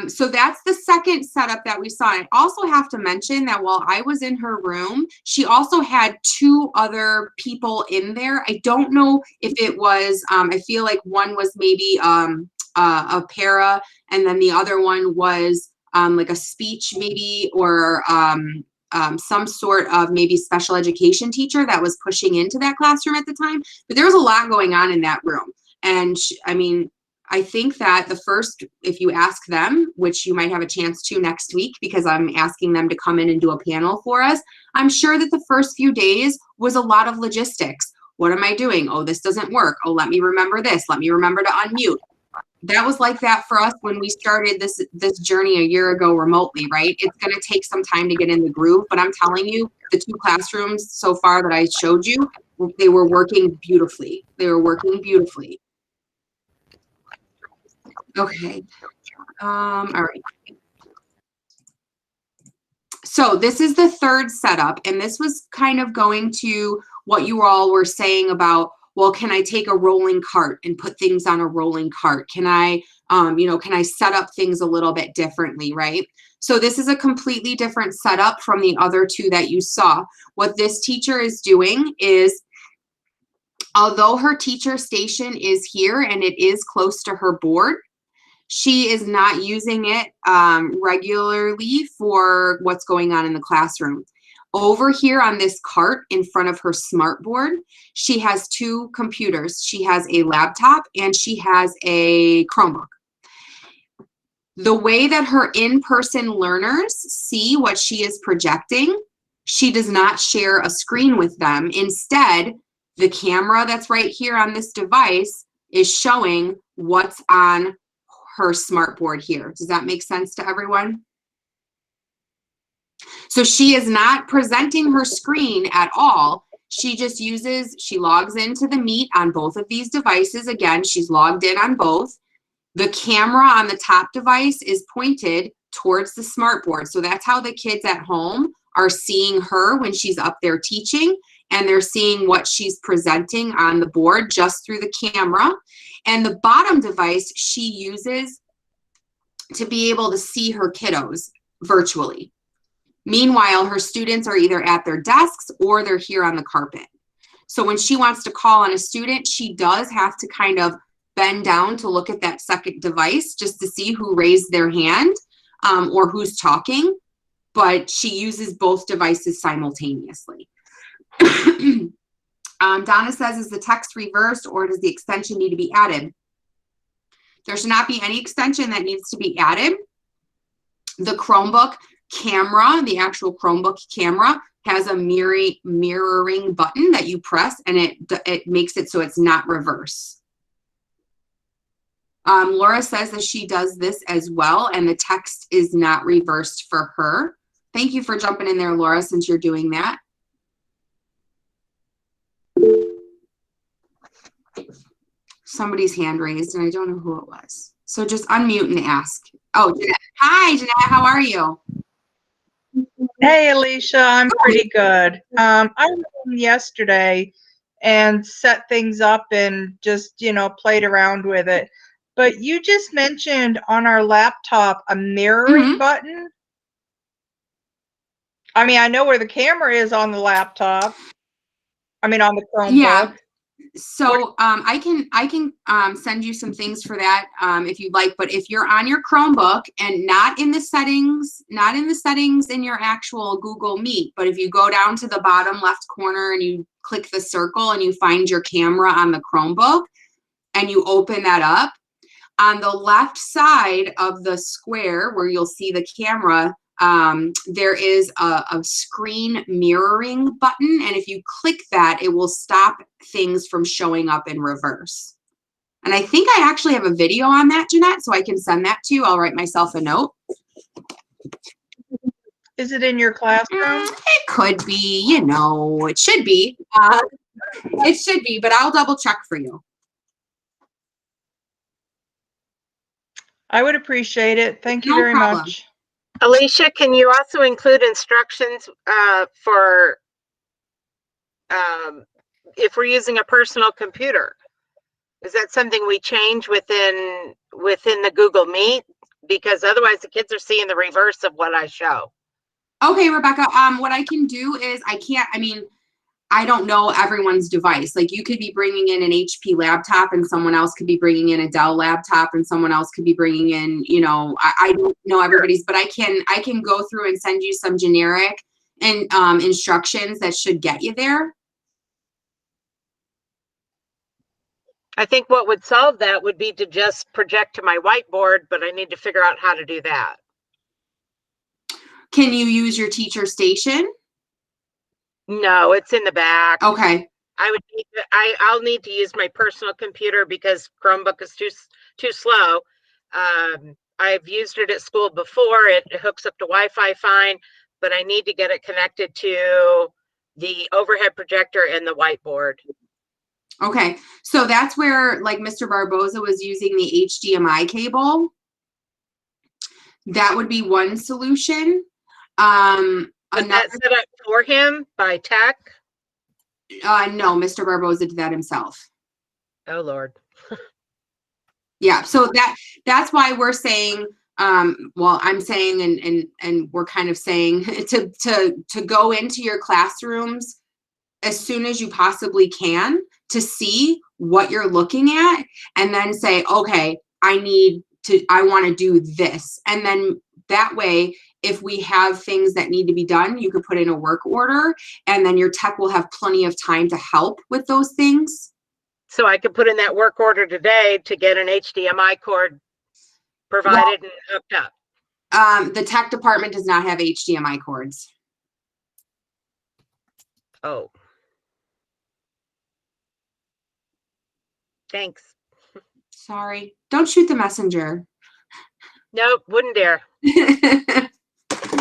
So that's the second setup that we saw. I also have to mention that while I was in her room, she also had 2 other people in there. I don't know if it was, I feel like one was maybe a para, and then the other one was like a speech maybe, or some sort of maybe special education teacher that was pushing into that classroom at the time. But there was a lot going on in that room. And I mean, I think that the first, if you ask them, which you might have a chance to next week because I'm asking them to come in and do a panel for us, I'm sure that the first few days was a lot of logistics. What am I doing? Oh, this doesn't work. Oh, let me remember this. Let me remember to unmute. That was like that for us when we started this journey a year ago remotely, right? It's going to take some time to get in the groove, but I'm telling you, the 2 classrooms so far that I showed you, they were working beautifully. They were working beautifully. Okay. All right. So this is the third setup, and this was kind of going to what you all were saying about, well, can I take a rolling cart and put things on a rolling cart? Can I, can I set up things a little bit differently, right? So this is a completely different setup from the other 2 that you saw. What this teacher is doing is, although her teacher station is here and it is close to her board, she is not using it regularly for what's going on in the classroom. Over here on this cart in front of her smart board, she has 2 computers. She has a laptop and she has a Chromebook. The way that her in-person learners see what she is projecting, she does not share a screen with them. Instead, the camera that's right here on this device is showing what's on her smart board here. Does that make sense to everyone? So she is not presenting her screen at all. She just she logs into the Meet on both of these devices. Again, she's logged in on both. The camera on the top device is pointed towards the smart board. So that's how the kids at home are seeing her when she's up there teaching, and they're seeing what she's presenting on the board just through the camera. And the bottom device she uses to be able to see her kiddos virtually. Meanwhile, her students are either at their desks or they're here on the carpet. So when she wants to call on a student, she does have to kind of bend down to look at that second device just to see who raised their hand. or who's talking, but she uses both devices simultaneously. Donna says, is the text reversed or does the extension need to be added? There should not be any extension that needs to be added. The Chromebook camera, the actual Chromebook camera, has a mirroring button that you press, and it makes it so it's not reverse. Laura says that she does this as well, and the text is not reversed for her. Thank you for jumping in there, Laura, since you're doing that. Somebody's hand raised, and I don't know who it was. So just unmute and ask. Oh, Jeanette. Hi, Jeanette. How are you? Hey, Alicia, I'm pretty good. I went in yesterday and set things up and just, played around with it. But you just mentioned on our laptop a mirroring button. I mean, I know where the camera is on the laptop. I mean, on the Chromebook. Yeah. So I can send you some things for that if you'd like. But if you're on your Chromebook and not in the settings in your actual Google Meet, but if you go down to the bottom left corner and you click the circle and you find your camera on the Chromebook and you open that up, on the left side of the square where you'll see the camera, there is a screen mirroring button, and if you click that, it will stop things from showing up in reverse. And I think I actually have a video on that, Jeanette, so I can send that to you. I'll write myself a note. Is it in your classroom? It could be, it should be. It should be, but I'll double check for you. I would appreciate it. Thank you No very problem. much. Alicia, can you also include instructions for if we're using a personal computer? Is that something we change within the Google Meet? Because otherwise the kids are seeing the reverse of what I show. Okay, Rebecca, what I can do is I don't know everyone's device. Like, you could be bringing in an HP laptop and someone else could be bringing in a Dell laptop and someone else could be bringing in, I don't know everybody's, but I can go through and send you some generic and instructions that should get you there. I think what would solve that would be to just project to my whiteboard, but I need to figure out how to do that. Can you use your teacher station? No, it's in the back. Okay. I'll need to use my personal computer because Chromebook is too slow. I've used it at school before. It hooks up to Wi-Fi fine, but I need to get it connected to the overhead projector and the whiteboard. Okay. So that's where, like, Mr. Barboza was using the HDMI cable. That would be one solution. Was that set up for him by tech? No, Mr. Barboza did that himself. Oh, Lord. Yeah, so that's why we're saying, well, I'm saying, and we're kind of saying to go into your classrooms as soon as you possibly can to see what you're looking at, and then say, okay, I want to do this. And then that way, if we have things that need to be done, you could put in a work order, and then your tech will have plenty of time to help with those things. So I could put in that work order today to get an HDMI cord provided and hooked up. The tech department does not have HDMI cords. Oh. Thanks. Sorry. Don't shoot the messenger. Nope, wouldn't dare.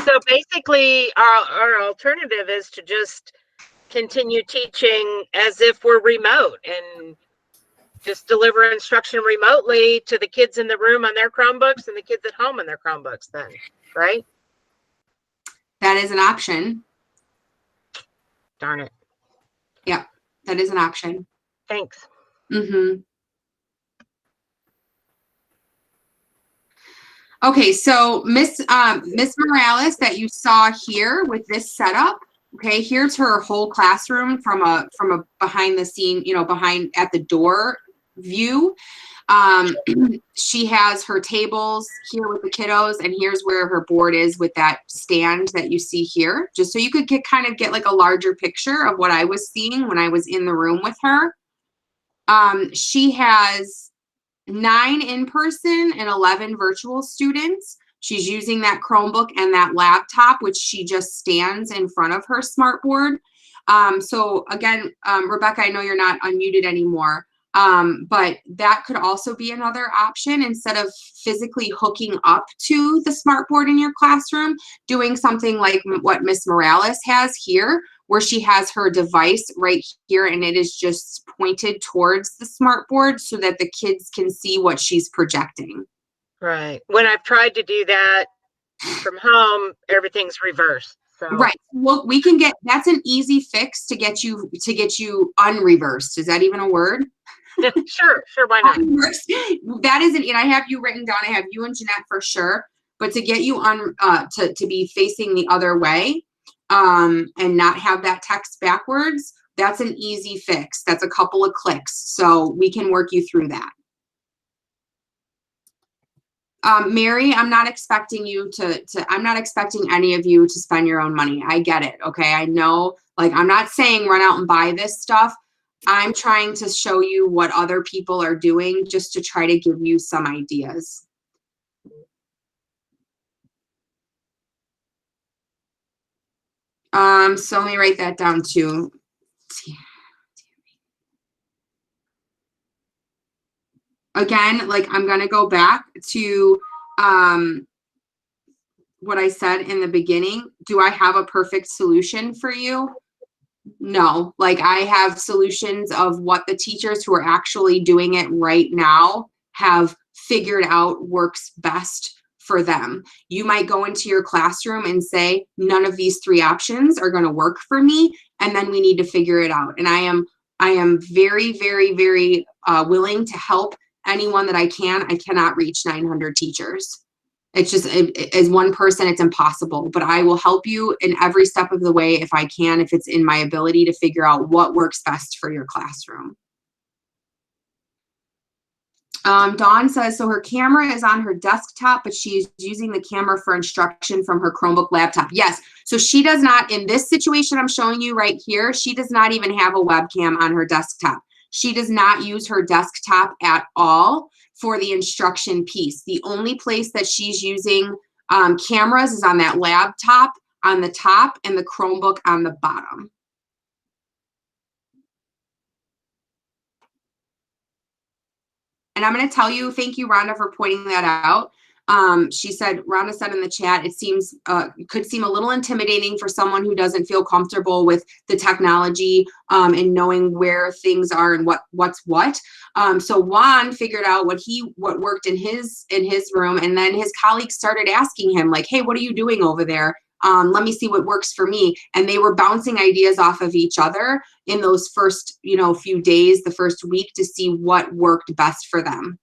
So basically, our alternative is to just continue teaching as if we're remote and just deliver instruction remotely to the kids in the room on their Chromebooks and the kids at home on their Chromebooks then, right? That is an option. Darn it. Yep, that is an option. Thanks. Mm-hmm. Okay, so Miss Morales that you saw here with this setup, okay, here's her whole classroom from a behind the scene, behind at the door view. She has her tables here with the kiddos, and here's where her board is with that stand that you see here, just so you could kind of get like a larger picture of what I was seeing when I was in the room with her. She has 9 in-person and 11 virtual students. She's using that Chromebook and that laptop, which she just stands in front of her smartboard. So again, Rebecca, I know you're not unmuted anymore. But that could also be another option. Instead of physically hooking up to the smartboard in your classroom, doing something like what Miss Morales has here, where she has her device right here and it is just pointed towards the smartboard so that the kids can see what she's projecting. Right. When I've tried to do that from home, everything's reversed. So. Right. Well, we can get, that's an easy fix to get you unreversed. Is that even a word? Sure, why not? That isn't, and I have you written down. I have you and Jeanette for sure. But to get you on, to be facing the other way, and not have that text backwards, that's an easy fix. That's a couple of clicks. So we can work you through that. Mary, I'm not expecting you I'm not expecting any of you to spend your own money. I get it. Okay. I know, like, I'm not saying run out and buy this stuff. I'm trying to show you what other people are doing just to try to give you some ideas. So let me write that down too. Again, like, I'm going to go back to what I said in the beginning. Do I have a perfect solution for you? No. Like, I have solutions of what the teachers who are actually doing it right now have figured out works best for them. You might go into your classroom and say, none of these 3 options are going to work for me, and then we need to figure it out. And I am very, very, very willing to help anyone that I can. I cannot reach 900 teachers. It's just, as one person, it's impossible, but I will help you in every step of the way if I can, if it's in my ability to figure out what works best for your classroom. Dawn says, so her camera is on her desktop, but she's using the camera for instruction from her Chromebook laptop. Yes. So she does not, in this situation I'm showing you right here, she does not even have a webcam on her desktop. She does not use her desktop at all for the instruction piece. The only place that she's using cameras is on that laptop on the top and the Chromebook on the bottom. And I'm going to tell you, thank you, Rhonda, for pointing that out. She said, Rhonda said in the chat, it seems, could seem a little intimidating for someone who doesn't feel comfortable with the technology and knowing where things are and what's what. So Juan figured out what worked in his room, and then his colleagues started asking him, like, hey, what are you doing over there? Let me see what works for me. And they were bouncing ideas off of each other in those first, few days, the first week, to see what worked best for them.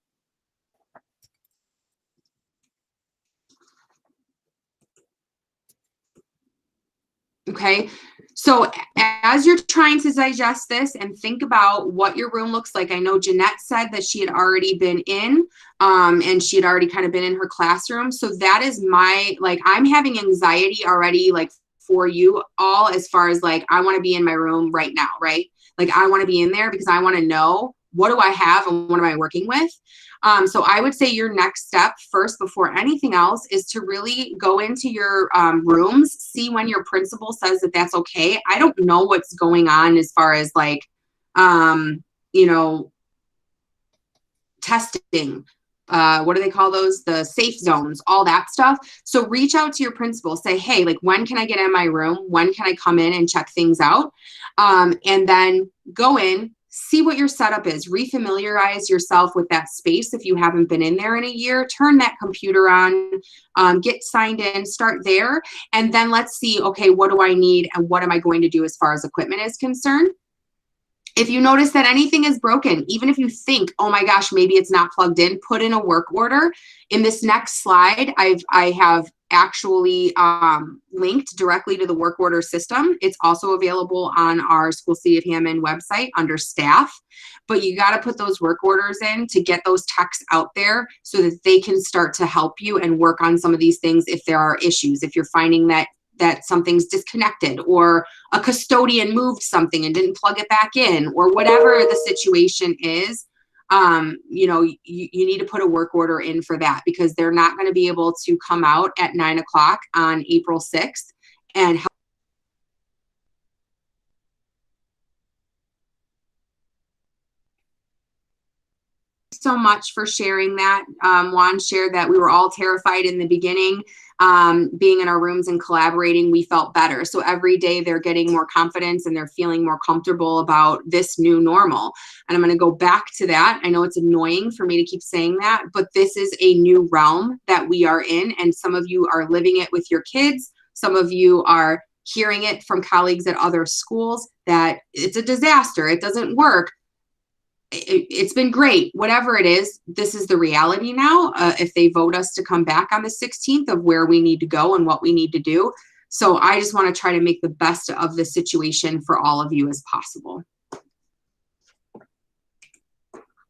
Okay, so as you're trying to digest this and think about what your room looks like, I know Jeanette said that she had already been in, and she had already kind of been in her classroom. So that is I'm having anxiety already, like, for you all, as far as, like, I want to be in my room right now, right? Like, I want to be in there because I want to know, what do I have and what am I working with? So I would say your next step first, before anything else, is to really go into your rooms, see when your principal says that that's okay. I don't know what's going on as far as, like, testing. What do they call those? The safe zones, all that stuff. So reach out to your principal, say, hey, like, when can I get in my room? When can I come in and check things out? And then go in, see what your setup is, refamiliarize yourself with that space. If you haven't been in there in a year, turn that computer on, get signed in, start there. And then let's see, okay, what do I need and what am I going to do as far as equipment is concerned? If you notice that anything is broken, even if you think, oh my gosh, maybe it's not plugged in, put in a work order. In this next slide, I have actually linked directly to the work order system. It's also available on our School City of Hammond website under staff, but you got to put those work orders in to get those texts out there so that they can start to help you and work on some of these things if there are issues. If you're finding that something's disconnected, or a custodian moved something and didn't plug it back in, or whatever the situation is, you know, you need to put a work order in for that, because they're not going to be able to come out at 9 o'clock on April 6th and help. So much for sharing that. Juan shared that we were all terrified in the beginning. Being in our rooms and collaborating, we felt better. So every day they're getting more confidence and they're feeling more comfortable about this new normal. And I'm going to go back to that. I know it's annoying for me to keep saying that, but this is a new realm that we are in. And some of you are living it with your kids. Some of you are hearing it from colleagues at other schools that it's a disaster. It doesn't work. It's been great. Whatever it is, this is the reality now. If they vote us to come back on the 16th, of where we need to go and what we need to do. So I just want to try to make the best of the situation for all of you as possible.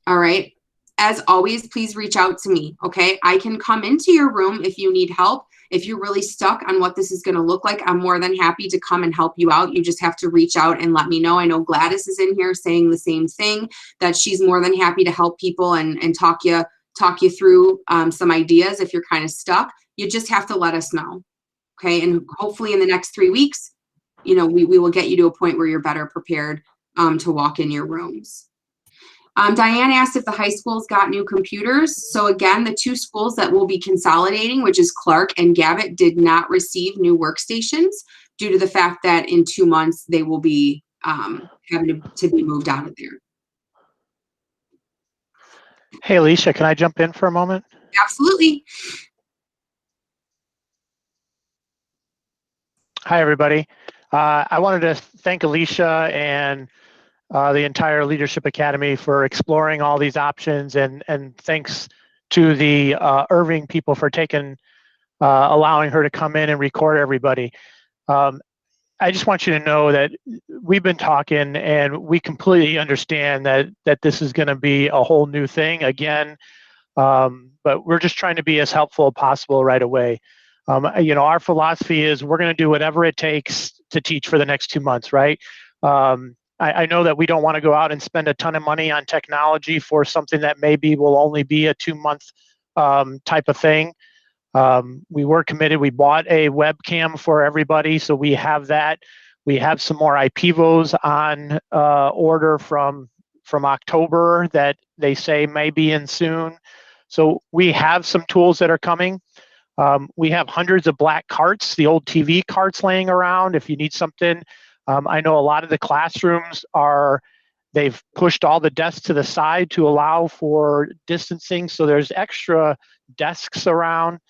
All right. As always, please reach out to me. Okay. I can come into your room if you need help. If you're really stuck on what this is going to look like, I'm more than happy to come and help you out. You just have to reach out and let me know. I know Gladys is in here saying the same thing, that she's more than happy to help people and talk you through some ideas if you're kind of stuck. You just have to let us know. Okay. And hopefully in the next 3 weeks, you know, we will get you to a point where you're better prepared to walk in your rooms. Diane asked if the high schools got new computers. So again, the 2 schools that will be consolidating, which is Clark and Gavitt, did not receive new workstations due to the fact that in 2 months they will be having to be moved out of there. Hey, Alicia, can I jump in for a moment? Absolutely. Hi, everybody. I wanted to thank Alicia and the entire Leadership Academy for exploring all these options, and thanks to the Irving people for allowing her to come in and record everybody. I just want you to know that we've been talking and we completely understand that this is going to be a whole new thing again, but we're just trying to be as helpful as possible right away. You know, our philosophy is we're going to do whatever it takes to teach for the next 2 months, right? I know that we don't want to go out and spend a ton of money on technology for something that maybe will only be a 2-month type of thing. We were committed. We bought a webcam for everybody, so we have that. We have some more IPVOs on order from October that they say may be in soon. So we have some tools that are coming. We have hundreds of black carts, the old TV carts laying around if you need something. I know a lot of the classrooms they've pushed all the desks to the side to allow for distancing, so there's extra desks around.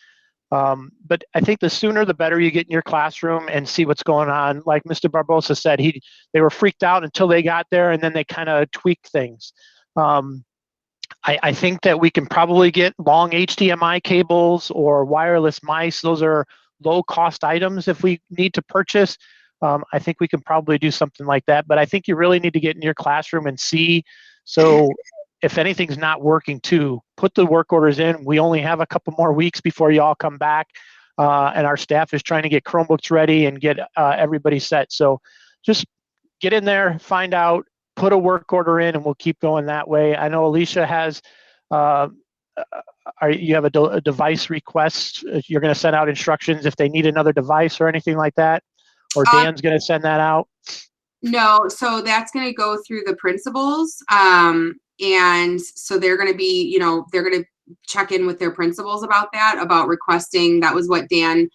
But I think the sooner the better you get in your classroom and see what's going on. Like Mr. Barbosa said, they were freaked out until they got there, and then they kind of tweak things. I think that we can probably get long HDMI cables or wireless mice. Those are low-cost items if we need to purchase. I think we can probably do something like that, but I think you really need to get in your classroom and see. So if anything's not working too, put the work orders in. We only have a couple more weeks before you all come back, and our staff is trying to get Chromebooks ready and get everybody set. So just get in there, find out, put a work order in, and we'll keep going that way. I know Alicia has, you have a device request. You're going to send out instructions if they need another device or anything like that? Or Dan's going to send that out? No, so that's going to go through the principals. And so they're going to be, you know, they're going to check in with their principals about that, about requesting. That was what Dan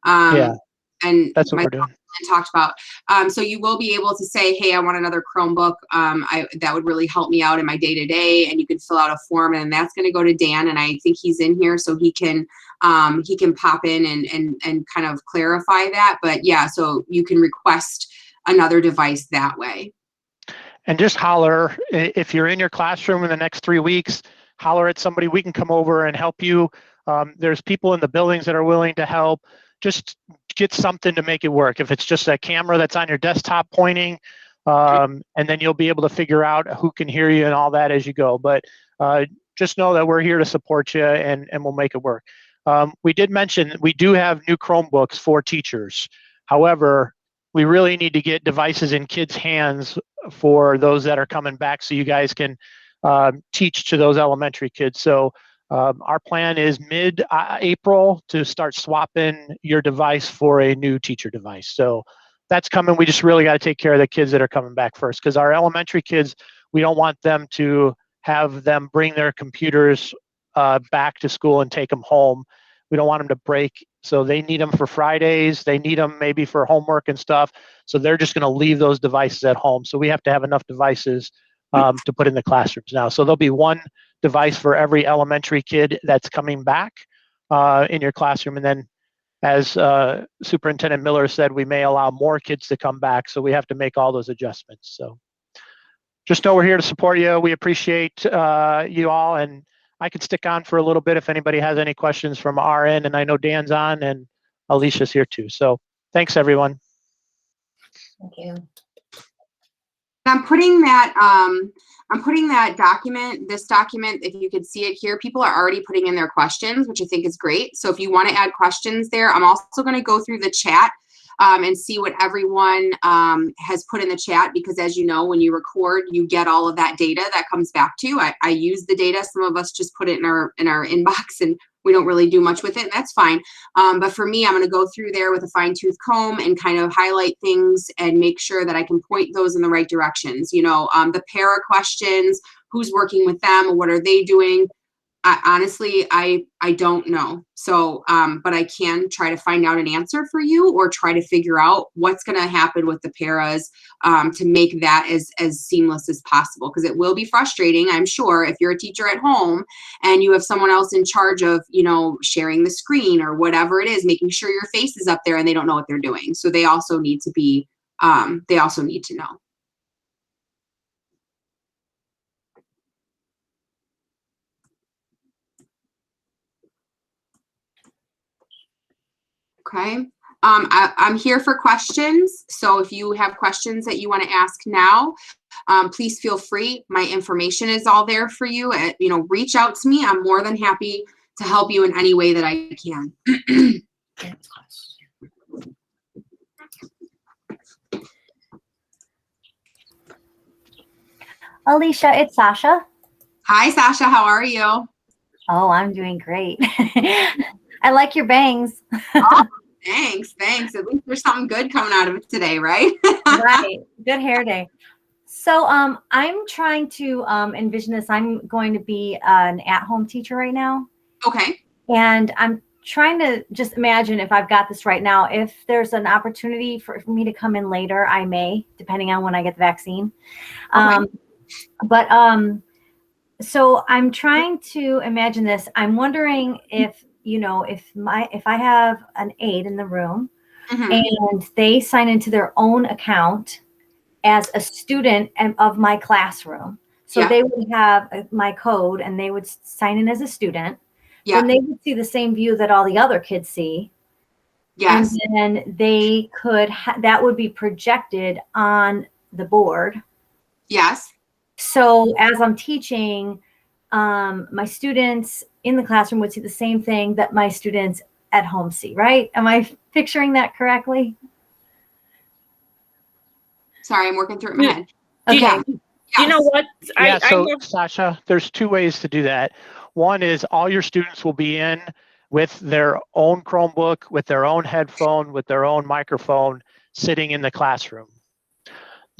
and that's what we're doing. Talked about. So you will be able to say, hey, I want another Chromebook. That would really help me out in my day-to-day, and you can fill out a form, and that's going to go to Dan, and I think he's in here, so he can pop in and kind of clarify that. But yeah, so you can request another device that way. And just holler if you're in your classroom in the next 3 weeks. Holler at somebody. We can come over and help you. There's people in the buildings that are willing to help. Just get something to make it work. If it's just a camera that's on your desktop pointing, and then you'll be able to figure out who can hear you and all that as you go. But just know that we're here to support you, and we'll make it work. We did mention we do have new Chromebooks for teachers. However, we really need to get devices in kids' hands for those that are coming back so you guys can teach to those elementary kids. So our plan is mid-April to start swapping your device for a new teacher device. So that's coming. We just really got to take care of the kids that are coming back first, because our elementary kids, we don't want them to have them bring their computers back to school and take them home. We don't want them to break. So they need them for Fridays. They need them maybe for homework and stuff. So they're just going to leave those devices at home. So we have to have enough devices to put in the classrooms now. So there'll be one device for every elementary kid that's coming back in your classroom. And then, as Superintendent Miller said, we may allow more kids to come back. So we have to make all those adjustments. So just know we're here to support you. We appreciate you all. And I could stick on for a little bit if anybody has any questions from our end. And I know Dan's on and Alicia's here too. So thanks, everyone. Thank you. I'm putting that document, this document, if you could see it here, people are already putting in their questions, which I think is great. So if you want to add questions there, I'm also going to go through the chat and see what everyone has put in the chat, because as you know, when you record, you get all of that data that comes back to you. I use the data. Some of us just put it in our inbox and we don't really do much with it, and that's fine. But for me, I'm going to go through there with a fine-tooth comb and kind of highlight things and make sure that I can point those in the right directions. You know, the para questions, who's working with them, what are they doing? Honestly, I don't know. So, but I can try to find out an answer for you, or try to figure out what's going to happen with the paras to make that as seamless as possible. Because it will be frustrating, I'm sure, if you're a teacher at home and you have someone else in charge of, you know, sharing the screen or whatever it is, making sure your face is up there and they don't know what they're doing. So they also need to be, they also need to know. Okay, I'm here for questions. So if you have questions that you want to ask now, please feel free. My information is all there for you. You know, reach out to me. I'm more than happy to help you in any way that I can. Alicia, it's Sasha. Hi, Sasha. How are you? Oh, I'm doing great. I like your bangs. Oh, thanks. At least there's something good coming out of it today, right? Right. Good hair day. So I'm trying to envision this. I'm going to be an at-home teacher right now. Okay. And I'm trying to just imagine, if I've got this right now, if there's an opportunity for me to come in later, I may, depending on when I get the vaccine. Okay. So I'm trying to imagine this. I'm wondering if, you know, if I have an aide in the room and they sign into their own account as a student of my classroom. So they would have my code and they would sign in as a student. Then they would see the same view that all the other kids see. Yes. And then they could, that would be projected on the board. Yes. So as I'm teaching, my students in the classroom would see the same thing that my students at home see, right? Am I picturing that correctly? Sorry, I'm working through it in my head. Okay. You know what? Sasha, there's two ways to do that. One is all your students will be in with their own Chromebook, with their own headphone, with their own microphone, sitting in the classroom.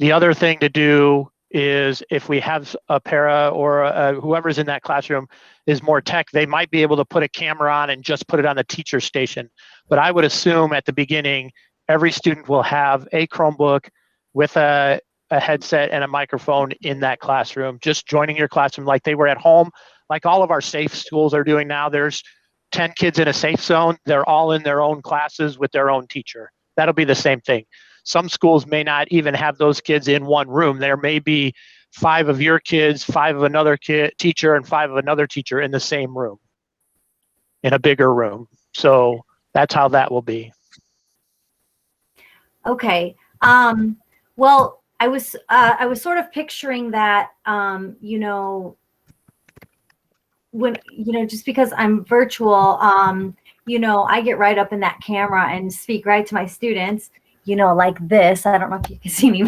The other thing to do is, if we have a para or whoever's in that classroom is more tech, they might be able to put a camera on and just put it on the teacher station. But I would assume at the beginning, every student will have a Chromebook with a headset and a microphone in that classroom, just joining your classroom like they were at home, like all of our safe schools are doing now. There's 10 kids in a safe zone. They're all in their own classes with their own teacher. That'll be the same thing. Some schools may not even have those kids in one room. There may be 5 of your kids, 5 of another teacher, and 5 of another teacher in the same room. in a bigger room. So that's how that will be. Okay. Well, I was sort of picturing that, you know, when, you know, just because I'm virtual, you know, I get right up in that camera and speak right to my students, you know, like this. I don't know if you can see me,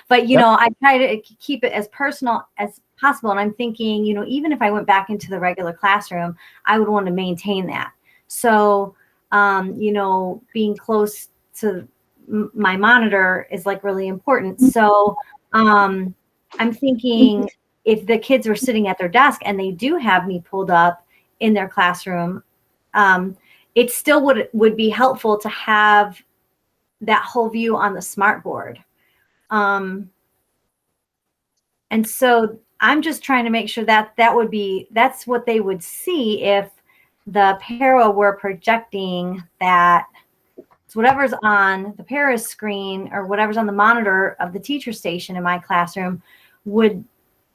but you Yep. know, I try to keep it as personal as possible. And I'm thinking, you know, even if I went back into the regular classroom, I would want to maintain that. So, you know, being close to my monitor is like really important. So, I'm thinking if the kids are sitting at their desk and they do have me pulled up in their classroom, it still would be helpful to have that whole view on the smart board. And so I'm just trying to make sure that that's what they would see if the para were projecting that. So whatever's on the para screen or whatever's on the monitor of the teacher station in my classroom would,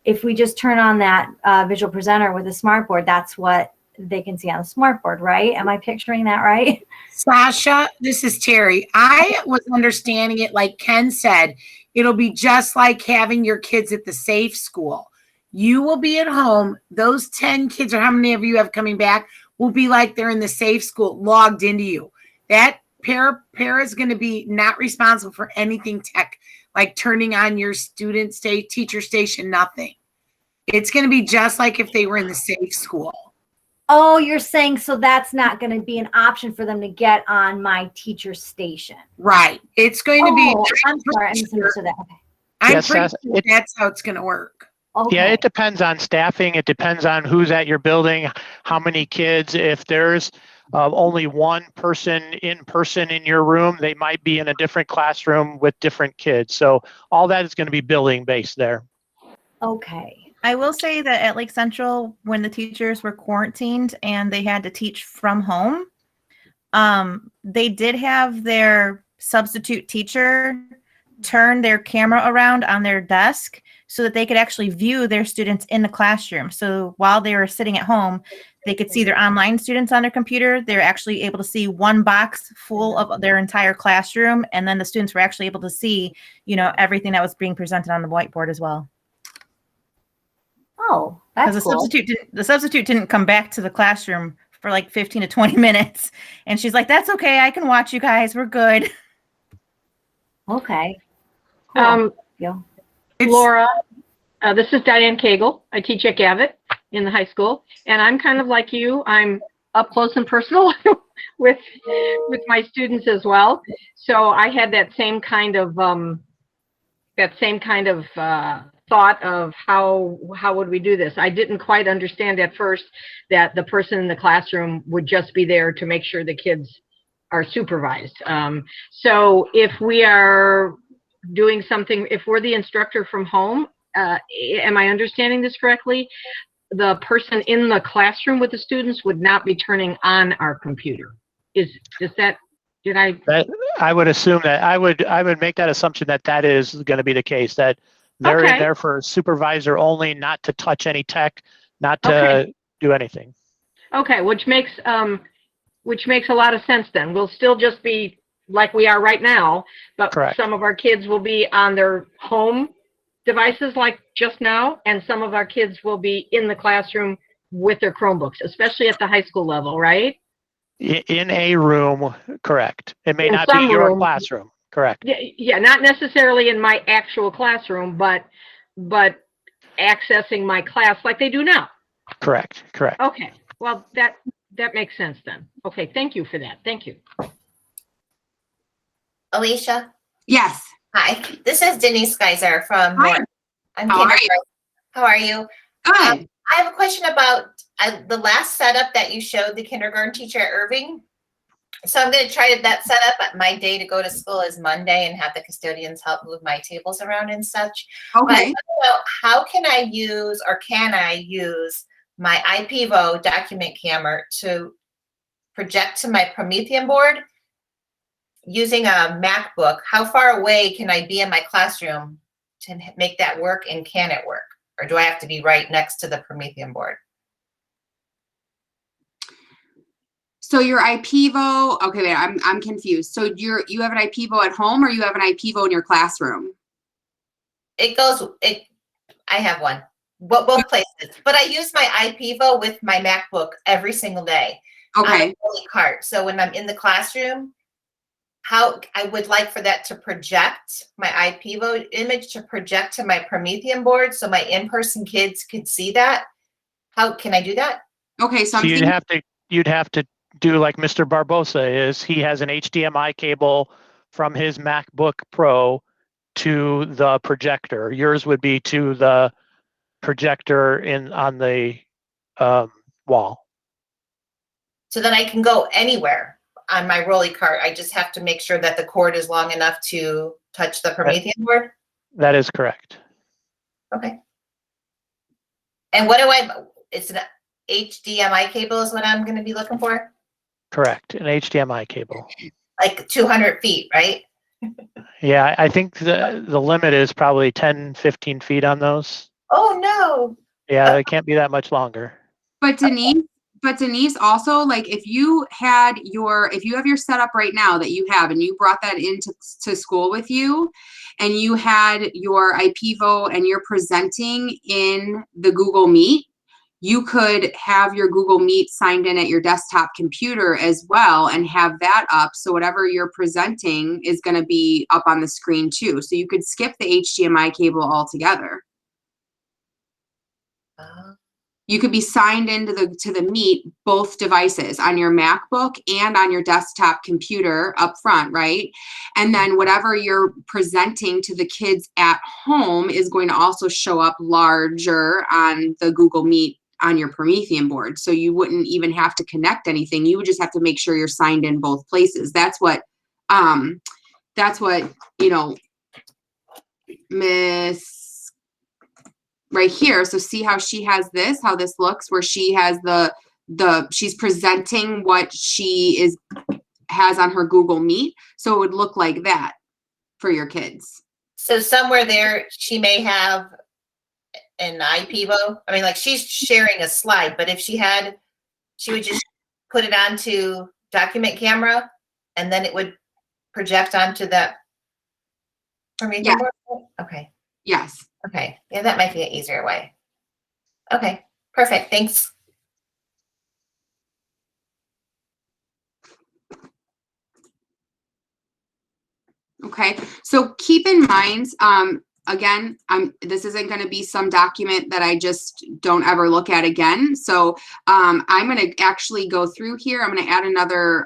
if we just turn on that visual presenter with a smart board, that's what they can see on the smart board, right? Am I picturing that right? Sasha, this is Terry. I was understanding it like Ken said, it'll be just like having your kids at the safe school. You will be at home. Those 10 kids, or how many of you have coming back, will be like they're in the safe school, logged into you. That para is going to be not responsible for anything tech, like turning on your teacher station, nothing. It's going to be just like if they were in the safe school. Oh, you're saying so that's not going to be an option for them to get on my teacher station. Right. It's going to be. I'm sorry, I misunderstood that. Okay. I'm pretty sure that's how it's going to work. Okay. Yeah, it depends on staffing. It depends on who's at your building, how many kids. If there's only one person in your room, they might be in a different classroom with different kids. So all that is going to be building based there. Okay. I will say that at Lake Central, when the teachers were quarantined and they had to teach from home, they did have their substitute teacher turn their camera around on their desk so that they could actually view their students in the classroom. So while they were sitting at home, they could see their online students on their computer. They're actually able to see one box full of their entire classroom. And then the students were actually able to see, you know, everything that was being presented on the whiteboard as well. Oh, that's cool. The substitute didn't come back to the classroom for like 15 to 20 minutes. And she's like, that's okay. I can watch you guys. We're good. Okay. Cool. Yeah. Laura, this is Diane Cagle. I teach at Gavitt in the high school. And I'm kind of like you. I'm up close and personal with my students as well. So I had that same kind of thought of how would we do this. I didn't quite understand at first that the person in the classroom would just be there to make sure the kids are supervised. So if we are doing something, if we're the instructor from home, am I understanding this correctly? The person in the classroom with the students would not be turning on our computer. I would assume that I would make that assumption that is going to be the case, that they're in there for supervisor only, not to touch any tech, not to do anything. Okay, which makes a lot of sense then. We'll still just be like we are right now, but Correct. Some of our kids will be on their home devices like just now, and some of our kids will be in the classroom with their Chromebooks, especially at the high school level, right? In a room, correct. It may not be your classroom, correct. Yeah, not necessarily in my actual classroom, but accessing my class like they do now. Correct. Okay, well, that makes sense then. Okay, thank you for that. Thank you. Alicia? Yes. Hi, this is Denise Geyser from Hi. I'm How are you? How are you? Good. I have a question about the last setup that you showed the kindergarten teacher at Irving. So I'm going to try that setup. My day to go to school is Monday and have the custodians help move my tables around and such. Okay. But how can I use my IPVO document camera to project to my Promethean board using a MacBook? How far away can I be in my classroom to make that work, and can it work? Or do I have to be right next to the Promethean board? So your IPvo, okay, wait, I'm confused. So you have an IPvo at home or you have an IPvo in your classroom? I have one. Both places. But I use my IPvo with my MacBook every single day. Okay. On a rolling cart. So when I'm in the classroom, how I would like for that to project my IPvo image to project to my Promethean board so my in-person kids could see that. How can I do that? Okay, So you'd have to do like Mr. Barbosa is. He has an HDMI cable from his MacBook Pro to the projector. Yours would be to the projector on the wall. So then I can go anywhere on my rolly cart. I just have to make sure that the cord is long enough to touch the Promethean board. That is correct. Okay. And what do it's an HDMI cable is what I'm going to be looking for? Correct, an HDMI cable. Like 200 feet, right? Yeah, I think the limit is probably 10, 15 feet on those. Oh, no. Yeah, they can't be that much longer. But Denise, also, like if you have your setup right now that you have and you brought that into school with you and you had your IPvo and you're presenting in the Google Meet, you could have your Google Meet signed in at your desktop computer as well and have that up. So whatever you're presenting is going to be up on the screen too. So you could skip the HDMI cable altogether. You could be signed into the Meet, both devices, on your MacBook and on your desktop computer up front, right? And then whatever you're presenting to the kids at home is going to also show up larger on the Google Meet on your Promethean board. So you wouldn't even have to connect anything. You would just have to make sure you're signed in both places. That's what, you know, Miss right here. So see how she has this, how this looks, where she has she's presenting what she has on her Google Meet. So it would look like that for your kids. So somewhere there, she may have an IPvo. I mean, like she's sharing a slide, but if she would just put it onto document camera and then it would project onto that Promethean board? Okay. Yes. Okay. Yeah, that might be an easier way. Okay. Perfect. Thanks. Okay. So keep in mind, again, this isn't going to be some document that I just don't ever look at again. So I'm going to actually go through here. I'm going to add another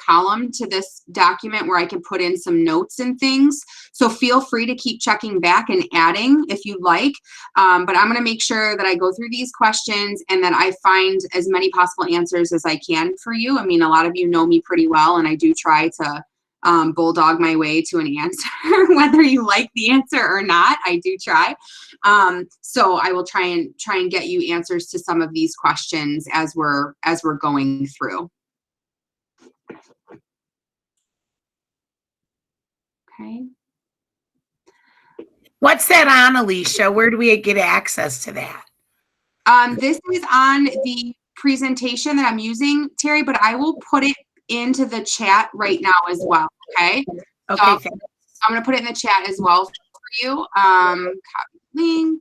column to this document where I can put in some notes and things. So feel free to keep checking back and adding if you like. But I'm going to make sure that I go through these questions and that I find as many possible answers as I can for you. I mean, a lot of you know me pretty well, and I do try to bulldog my way to an answer, whether you like the answer or not. I do try. So I will try and get you answers to some of these questions as we're going through. Okay. What's that on, Alicia? Where do we get access to that? This is on the presentation that I'm using, Terry, but I will put it into the chat right now as well. Okay. Okay. So I'm going to put it in the chat as well for you. Copy link.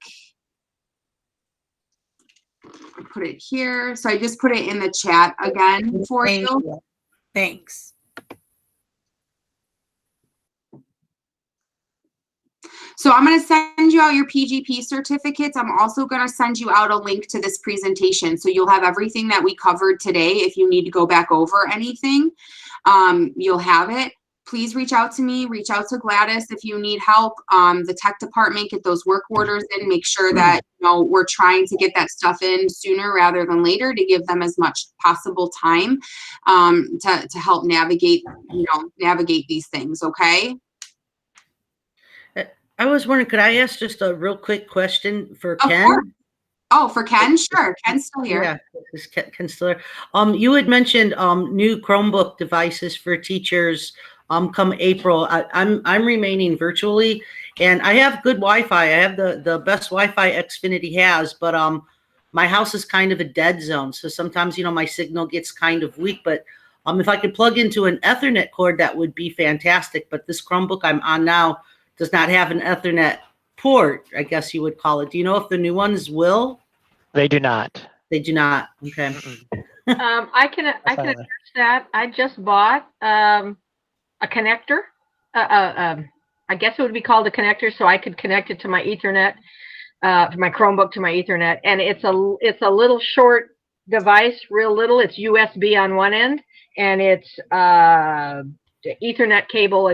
Put it here. So I just put it in the chat again for you. Thanks. So I'm going to send you out your PGP certificates. I'm also going to send you out a link to this presentation. So you'll have everything that we covered today. If you need to go back over anything, you'll have it. Please reach out to me, reach out to Gladys if you need help. The tech department, get those work orders in, make sure that we're trying to get that stuff in sooner rather than later to give them as much possible time to help navigate these things, okay? I was wondering, could I ask just a real quick question for Ken? Course. Oh, for Ken? Sure. Ken's still here. Yeah, is Ken's still here. You had mentioned new Chromebook devices for teachers come April. I'm remaining virtually, and I have good Wi-Fi. I have the best Wi-Fi Xfinity has, but my house is kind of a dead zone. So sometimes, my signal gets kind of weak, but if I could plug into an Ethernet cord, that would be fantastic. But this Chromebook I'm on now does not have an Ethernet port, I guess you would call it. Do you know if the new ones will? They do not. They do not. Okay. I can attest that. I just bought a connector. I guess it would be called a connector, so I could connect it to my Ethernet, my Chromebook to my Ethernet, and it's a little short device, real little. It's USB on one end, and it's Ethernet cable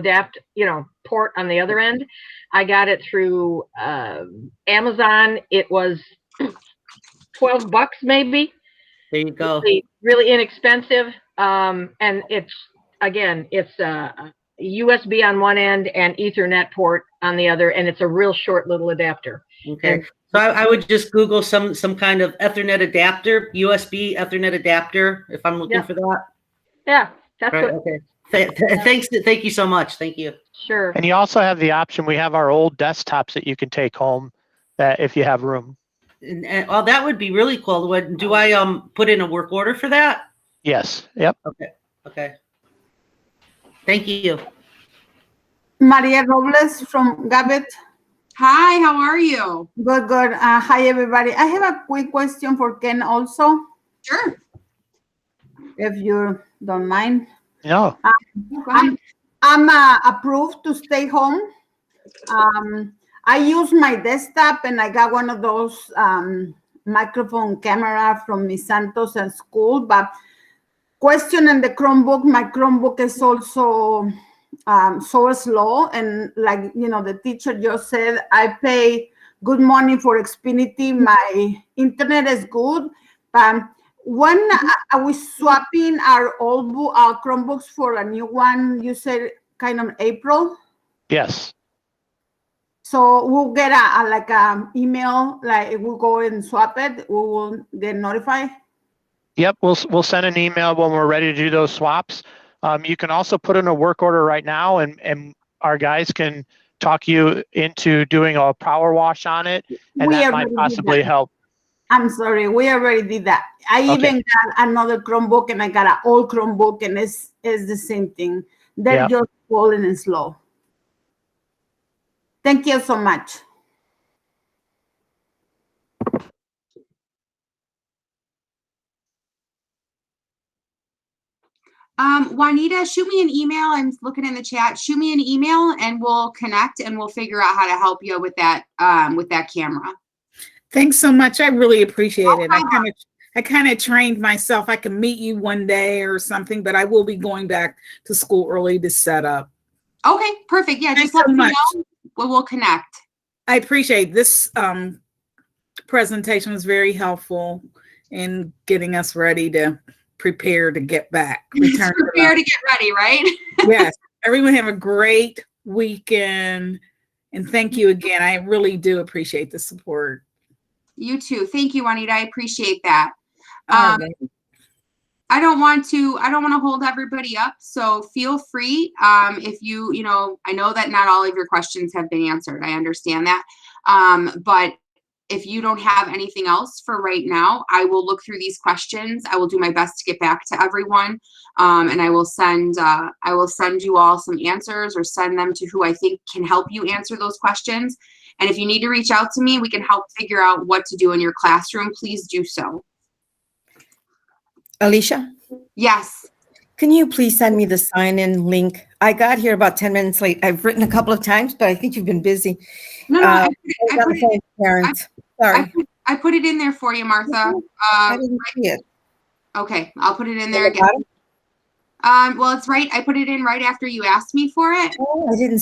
port on the other end. I got it through Amazon. It was $12 maybe. There you go. Really inexpensive. And it's USB on one end and Ethernet port on the other, and it's a real short little adapter. Okay. So I would just Google some kind of Ethernet adapter, USB Ethernet adapter, if I'm looking for that. Yeah, that's right. Okay. Thanks. Thank you so much. Thank you. Sure. And you also have the option. We have our old desktops that you can take home, that if you have room. And that would be really cool. Do I put in a work order for that? Yes. Yep. Okay. Okay. Thank you. Maria Robles from Gabet. Hi, how are you? Good, good. Hi, everybody. I have a quick question for Ken also. Sure. If you don't mind. No. I'm approved to stay home. I use my desktop and I got one of those microphone camera from Miss Santos at school, but question in the Chromebook, my Chromebook is also so slow, and like, the teacher just said, I pay good money for Xfinity. My internet is good. When are we swapping our old Chromebooks for a new one? You said kind of April? Yes. So we'll get a email, like if we go and swap it, we will get notified? Yep, we'll send an email when we're ready to do those swaps. You can also put in a work order right now, and our guys can talk you into doing a power wash on it, and that might possibly help. I'm sorry, we already did that. I even got another Chromebook, and I got an old Chromebook, and it's the same thing. They're just falling and slow. Thank you so much. Juanita, shoot me an email. I'm looking in the chat. Shoot me an email and we'll connect and we'll figure out how to help you with that camera. Thanks so much. I really appreciate it. I kind of trained myself. I can meet you one day or something, but I will be going back to school early to set up. Okay, perfect. Yeah, just let me know. We'll connect. I appreciate this presentation was very helpful in getting us ready to prepare to get back. Prepare to get ready, right? Yes. Everyone have a great weekend. And thank you again. I really do appreciate the support. You too. Thank you, Juanita. I appreciate that. I don't want to hold everybody up. So feel free. If I know that not all of your questions have been answered. I understand that. But if you don't have anything else for right now, I will look through these questions. I will do my best to get back to everyone. And I will send you all some answers, or send them to who I think can help you answer those questions. And if you need to reach out to me, we can help figure out what to do in your classroom. Please do so. Alicia? Yes. Can you please send me the sign-in link? I got here about 10 minutes late. I've written a couple of times, but I think you've been busy. No, I put it in there for you, Martha. I didn't see it. Okay, I'll put it in there again. Well, it's right. I put it in right after you asked me for it. Oh, I didn't